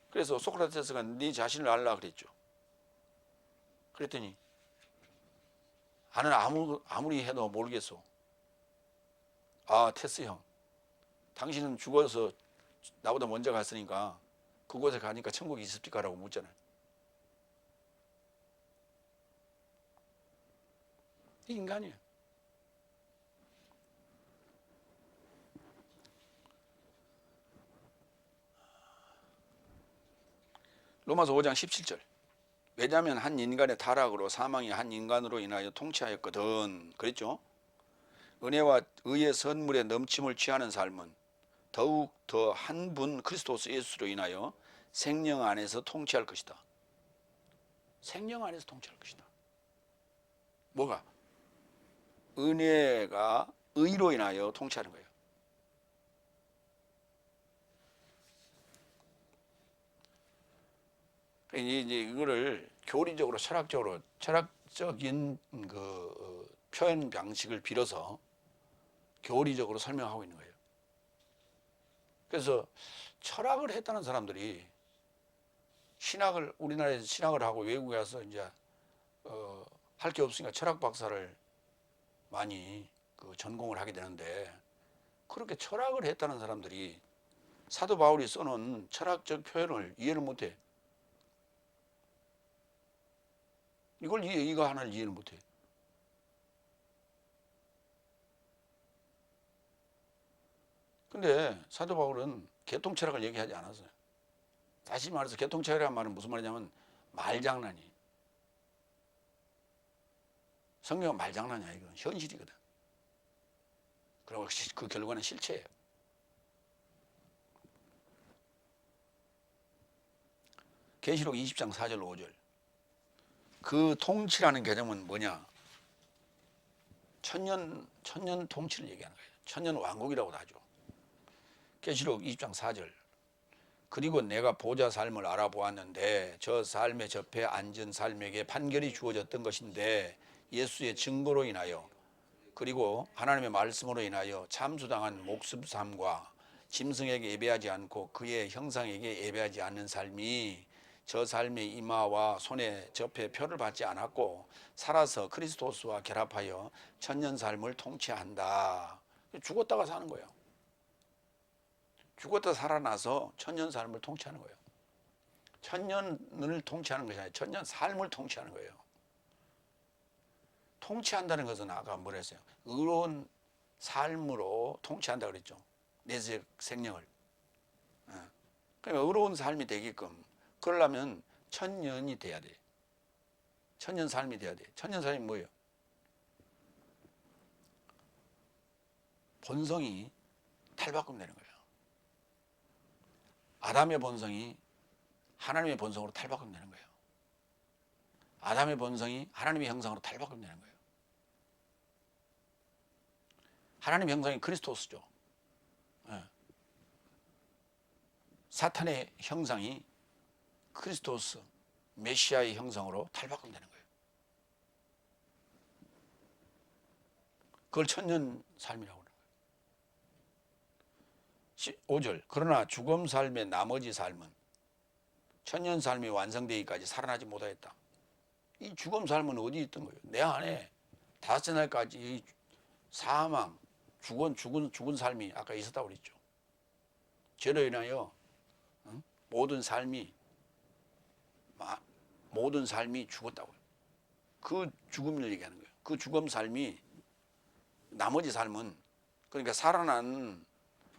그래서 소크라테스가 네 자신을 알라 그랬죠. 그랬더니 나는 아무리 해도 모르겠어. 아, 테스 형, 당신은 죽어서 나보다 먼저 갔으니까 그곳에 가니까 천국이 있습니까? 라고 묻잖아요. 이 인간이에요. 로마서 5장 17절. 왜냐하면 한 인간의 타락으로 사망이 한 인간으로 인하여 통치하였거든. 그랬죠? 은혜와 의의 선물의 넘침을 취하는 삶은 더욱 더 한 분 그리스도스 예수로 인하여 생명 안에서 통치할 것이다. 생명 안에서 통치할 것이다. 뭐가? 은혜가 의로 인하여 통치하는 거예요. 이제 이거를 교리적으로 철학적인 그 표현 방식을 빌어서 교리적으로 설명하고 있는 거예요. 그래서 철학을 했다는 사람들이 우리나라에서 신학을 하고 외국에 가서 이제 할 게 없으니까 철학 박사를 많이 전공을 하게 되는데, 그렇게 철학을 했다는 사람들이 사도 바울이 써놓은 철학적 표현을 이해를 못해. 이거 하나를 이해를 못해. 근데 사도 바울은 개통철학을 얘기하지 않았어요. 다시 말해서 개통철학이라는 말은 무슨 말이냐면 말장난이. 성경은 말장난이야. 이건 현실이거든. 그리고 그 결과는 실체예요. 계시록 20장 4절 5절. 그 통치라는 개념은 뭐냐? 천년 통치를 얘기하는 거예요. 천년 왕국이라고도 하죠. 계시록 20장 4절. 그리고 내가 보좌 삶을 알아보았는데 저 삶의 접해 앉은 삶에게 판결이 주어졌던 것인데, 예수의 증거로 인하여 그리고 하나님의 말씀으로 인하여 참수당한 목숨 삶과 짐승에게 예배하지 않고 그의 형상에게 예배하지 않는 삶이 저 삶의 이마와 손에 접해 표를 받지 않았고 살아서 그리스도스와 결합하여 천년 삶을 통치한다. 죽었다가 사는 거예요. 죽었다 살아나서 천년 삶을 통치하는 거예요. 천년을 통치하는 것이 아니라 천년 삶을 통치하는 거예요. 통치한다는 것은 아까 뭐라 했어요? 의로운 삶으로 통치한다 그랬죠. 내적 생명을. 그러니까 의로운 삶이 되게끔 그러려면 천년이 돼야 돼. 천년 삶이 돼야 돼. 천년 삶이 뭐예요? 본성이 탈바꿈되는 거예요. 아담의 본성이 하나님의 본성으로 탈바꿈되는 거예요. 아담의 본성이 하나님의 형상으로 탈바꿈되는 거예요. 하나님의 형상이 그리스도스죠. 사탄의 형상이 그리스도스, 메시아의 형상으로 탈바꿈되는 거예요. 그걸 천년 삶이라고 하는 거예요. 5절 그러나 죽음 삶의 나머지 삶은 천년 삶이 완성되기까지 살아나지 못하였다. 이 죽음 삶은 어디 있던 거예요? 내 안에 다섯째 날까지 이 사망, 죽은 삶이 아까 있었다고 그랬죠. 죄로 인하여 모든 삶이 죽었다고요. 그 죽음을 얘기하는 거예요. 그 죽음 삶이 나머지 삶은 그러니까 살아난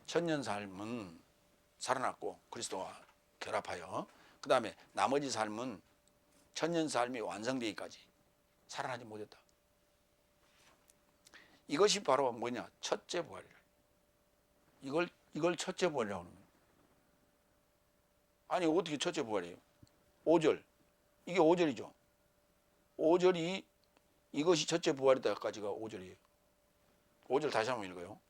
천년 삶은 살아났고 그리스도와 결합하여 그 다음에 나머지 삶은 천년 삶이 완성되기까지 살아나지 못했다. 이것이 바로 뭐냐? 첫째 부활이라. 이걸 첫째 부활이라고 하는 거예요. 아니 어떻게 첫째 부활이에요? 5절 이게 5절이죠. 5절이 이것이 첫째 부활이다까지가 5절이에요. 5절 다시 한번 읽어요.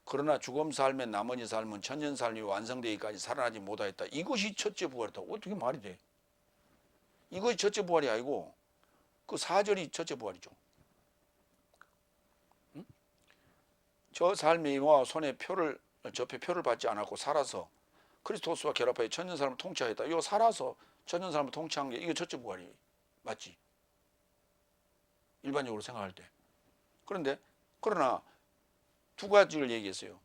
그러나 죽음 삶의 나머지 삶은 천년 삶이 완성되기까지 살아나지 못하였다. 이것이 첫째 부활이다. 어떻게 말이 돼? 이것이 첫째 부활이 아니고 그 4절이 첫째 부활이죠. 응? 저 삶의 이와 손에 접해 표를 받지 않았고 살아서 그리스도스와 결합하여 천년 삶을 통치하였다. 이거 살아서 천년 삶을 통치한 게 이게 첫째 부활이 맞지? 일반적으로 생각할 때. 그러나 두 가지를 얘기했어요.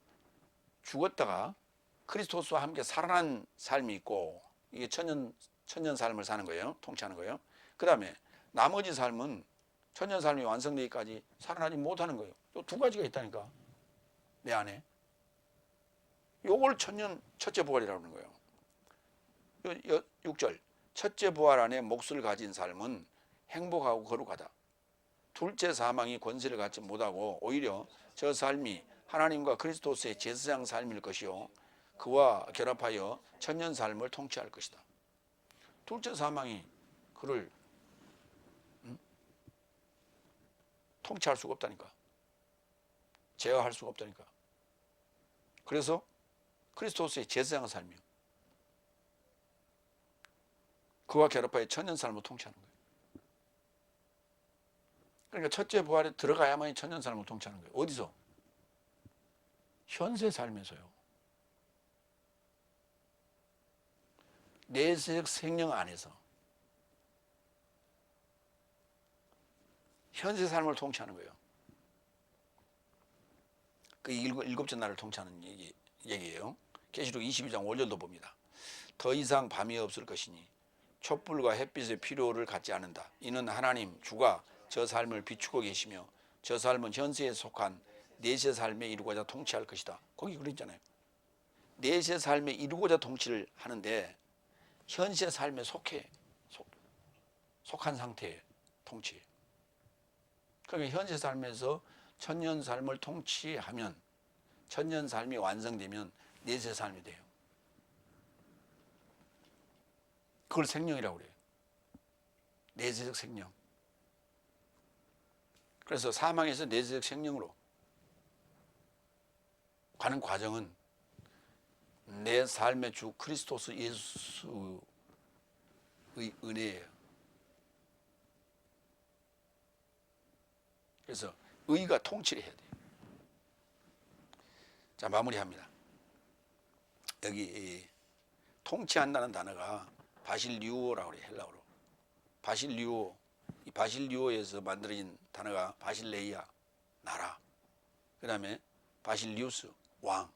죽었다가 그리스도스와 함께 살아난 삶이 있고 이게 천년 삶을 사는 거예요. 통치하는 거예요. 그 다음에 나머지 삶은 천년 삶이 완성되기까지 살아나지 못하는 거예요. 또 두 가지가 있다니까 내 안에. 요걸 첫째 부활이라고 하는 거예요. 6절 첫째 부활 안에 몫을 가진 삶은 행복하고 거룩하다. 둘째 사망이 권세를 갖지 못하고 오히려 저 삶이 하나님과 그리스도스의 제사장 삶일 것이요 그와 결합하여 천년 삶을 통치할 것이다. 둘째 사망이 그를 통치할 수가 없다니까. 제어할 수가 없다니까. 그래서 그리스도스의 제사장 삶이요 그와 결합하여 천년 삶을 통치하는 거예요. 그러니까 첫째 부활에 들어가야만이 천년 삶을 통치하는 거예요. 어디서? 현세 삶에서요. 내세적 생명 안에서 현세 삶을 통치하는 거예요. 그 일곱째 날을 통치하는 얘기예요. 계시록 22장 5절도 봅니다. 더 이상 밤이 없을 것이니 촛불과 햇빛의 필요를 갖지 않는다. 이는 하나님 주가 저 삶을 비추고 계시며 저 삶은 현세에 속한 내세 삶에 이루고자 통치할 것이다. 거기 그랬잖아요. 내세 삶에 이루고자 통치를 하는데 현세 삶에 속한 상태의 통치. 그러니까 현세 삶에서 천년 삶을 통치하면 천년 삶이 완성되면 내세 삶이 돼요. 그걸 생명이라고 그래요. 내세적 생명. 그래서 사망에서 내세적 생명으로 가는 과정은 내 삶의 주 그리스도스 예수의 은혜예요. 그래서 의가 통치를 해야 돼요. 자, 마무리합니다. 여기 이 통치한다는 단어가 바실리오라고 그래요. 헬라어로. 바실리오. 이 바실리오에서 만들어진 단어가 바실레이아, 나라. 그 다음에 바실리우스, 왕.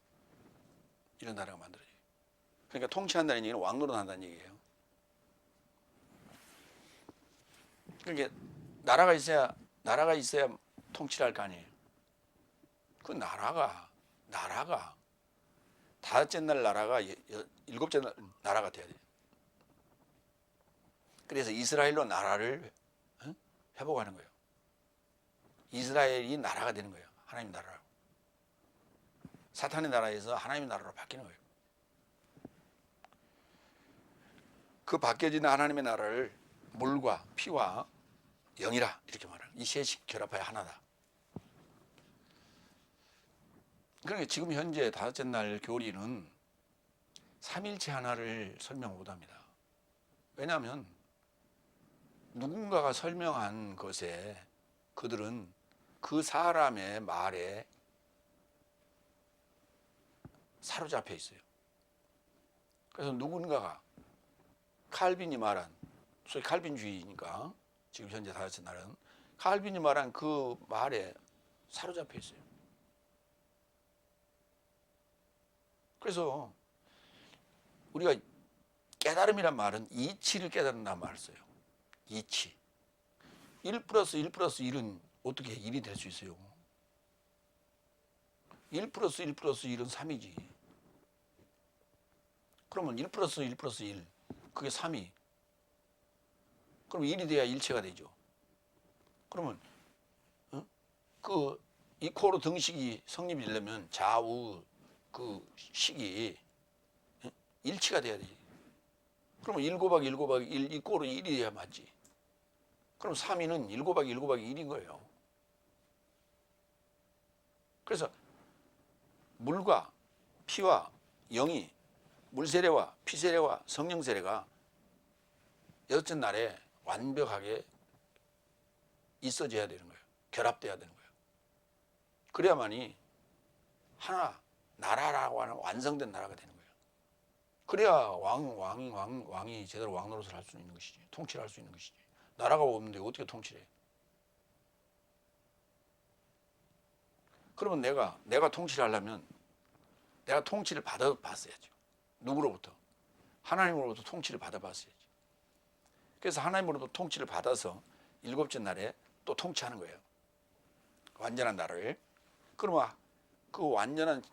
이런 단어가 만들어져요. 그러니까 통치한다는 얘기는 왕 노릇한다는 얘기예요. 그러니까 나라가 있어야 통치를 할 거 아니에요. 그 나라가 다섯째 날 나라가 일곱째 날 나라가 돼야 돼요. 그래서 이스라엘로 나라를 회복하는 거예요. 이스라엘이 나라가 되는 거예요. 하나님 나라로. 사탄의 나라에서 하나님의 나라로 바뀌는 거예요. 그 바뀌어진 하나님의 나라를 물과 피와 영이라 이렇게 말하는 이 셋이 결합하여 하나다. 그러니까 지금 현재 다섯째 날 교리는 삼일체 하나를 설명 못합니다. 왜냐하면 누군가가 설명한 것에 그들은 그 사람의 말에 사로잡혀 있어요. 그래서 누군가가 칼빈이 말한, 소위 칼빈주의니까 지금 현재 다섯째 날은 칼빈이 말한 그 말에 사로잡혀 있어요. 그래서 우리가 깨달음이란 말은 이치를 깨달은다는 말을 써요. 이치. 1 플러스 1 플러스 1은 어떻게 1이 될 수 있어요? 1 플러스 1 플러스 1은 3이지. 그러면 1 플러스 1 플러스 1, 그게 3이. 그럼 1이 돼야 일체가 되죠. 그러면 그 이코로 등식이 성립이 되려면 좌우 그 식이 일치가 돼야 되지. 그러면 1 곱하기 1 곱하기 1 이코로 1이 돼야 맞지. 그럼 3위는 1 곱하기 1 곱하기 1인 거예요. 그래서 물과 피와 영이, 물세례와 피세례와 성령세례가 여섯째 날에 완벽하게 있어져야 되는 거예요. 결합돼야 되는 거예요. 그래야만이 하나 나라라고 하는 완성된 나라가 되는 거예요. 그래야 왕이 제대로 왕 노릇을 할 수 있는 것이지. 통치를 할 수 있는 것이지. 나라가 없는데 어떻게 통치를 해? 그러면 내가 통치를 하려면 내가 통치를 받아봤어야죠. 누구로부터? 하나님으로부터 통치를 받아봤어야지. 그래서 하나님으로부터 통치를 받아서 일곱째 날에 또 통치하는 거예요. 완전한 나라를. 그러면 그 완전한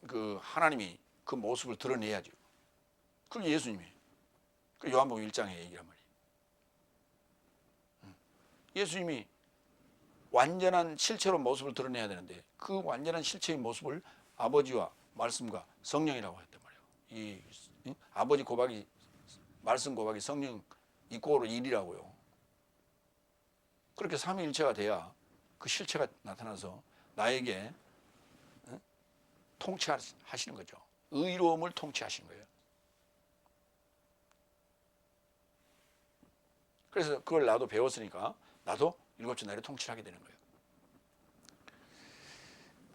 그 하나님이 그 모습을 드러내야죠. 그게 예수님이에요. 그 요한복음 1장에 얘기란 말이에요. 예수님이 완전한 실체로 모습을 드러내야 되는데 그 완전한 실체의 모습을 아버지와 말씀과 성령이라고 했단 말이에요. 이 아버지 곱하기 말씀 곱하기 성령 이꼬로 1이라고요. 그렇게 삼위일체가 돼야 그 실체가 나타나서 나에게 통치하시는 거죠. 의로움을 통치하시는 거예요. 그래서 그걸 나도 배웠으니까 나도 일곱째 날에 통치하게 되는 거예요.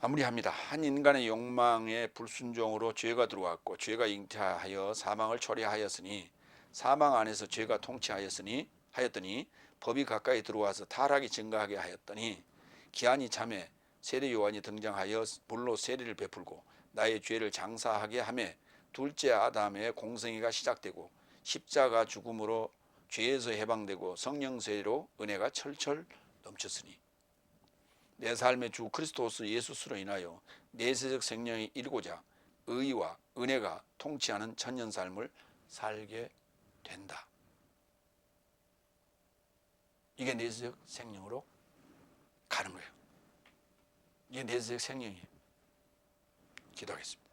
마무리합니다. 한 인간의 욕망에 불순종으로 죄가 들어왔고 죄가 잉태하여 사망을 초래하였으니 사망 안에서 죄가 통치하였더니 법이 가까이 들어와서 타락이 증가하게 하였더니 기한이 참에 세례 요한이 등장하여 물로 세례를 베풀고 나의 죄를 장사하게 하매 둘째 아담의 공생애가 시작되고 십자가 죽음으로 죄에서 해방되고 성령 세례로 은혜가 철철 넘쳤으니 내 삶의 주 그리스도스 예수스로 인하여 내세적 생명이 이루고자 의와 은혜가 통치하는 천년 삶을 살게 된다. 이게 내세적 생명으로 가는 거예요. 이게 내세적 생명이에요. 기도하겠습니다.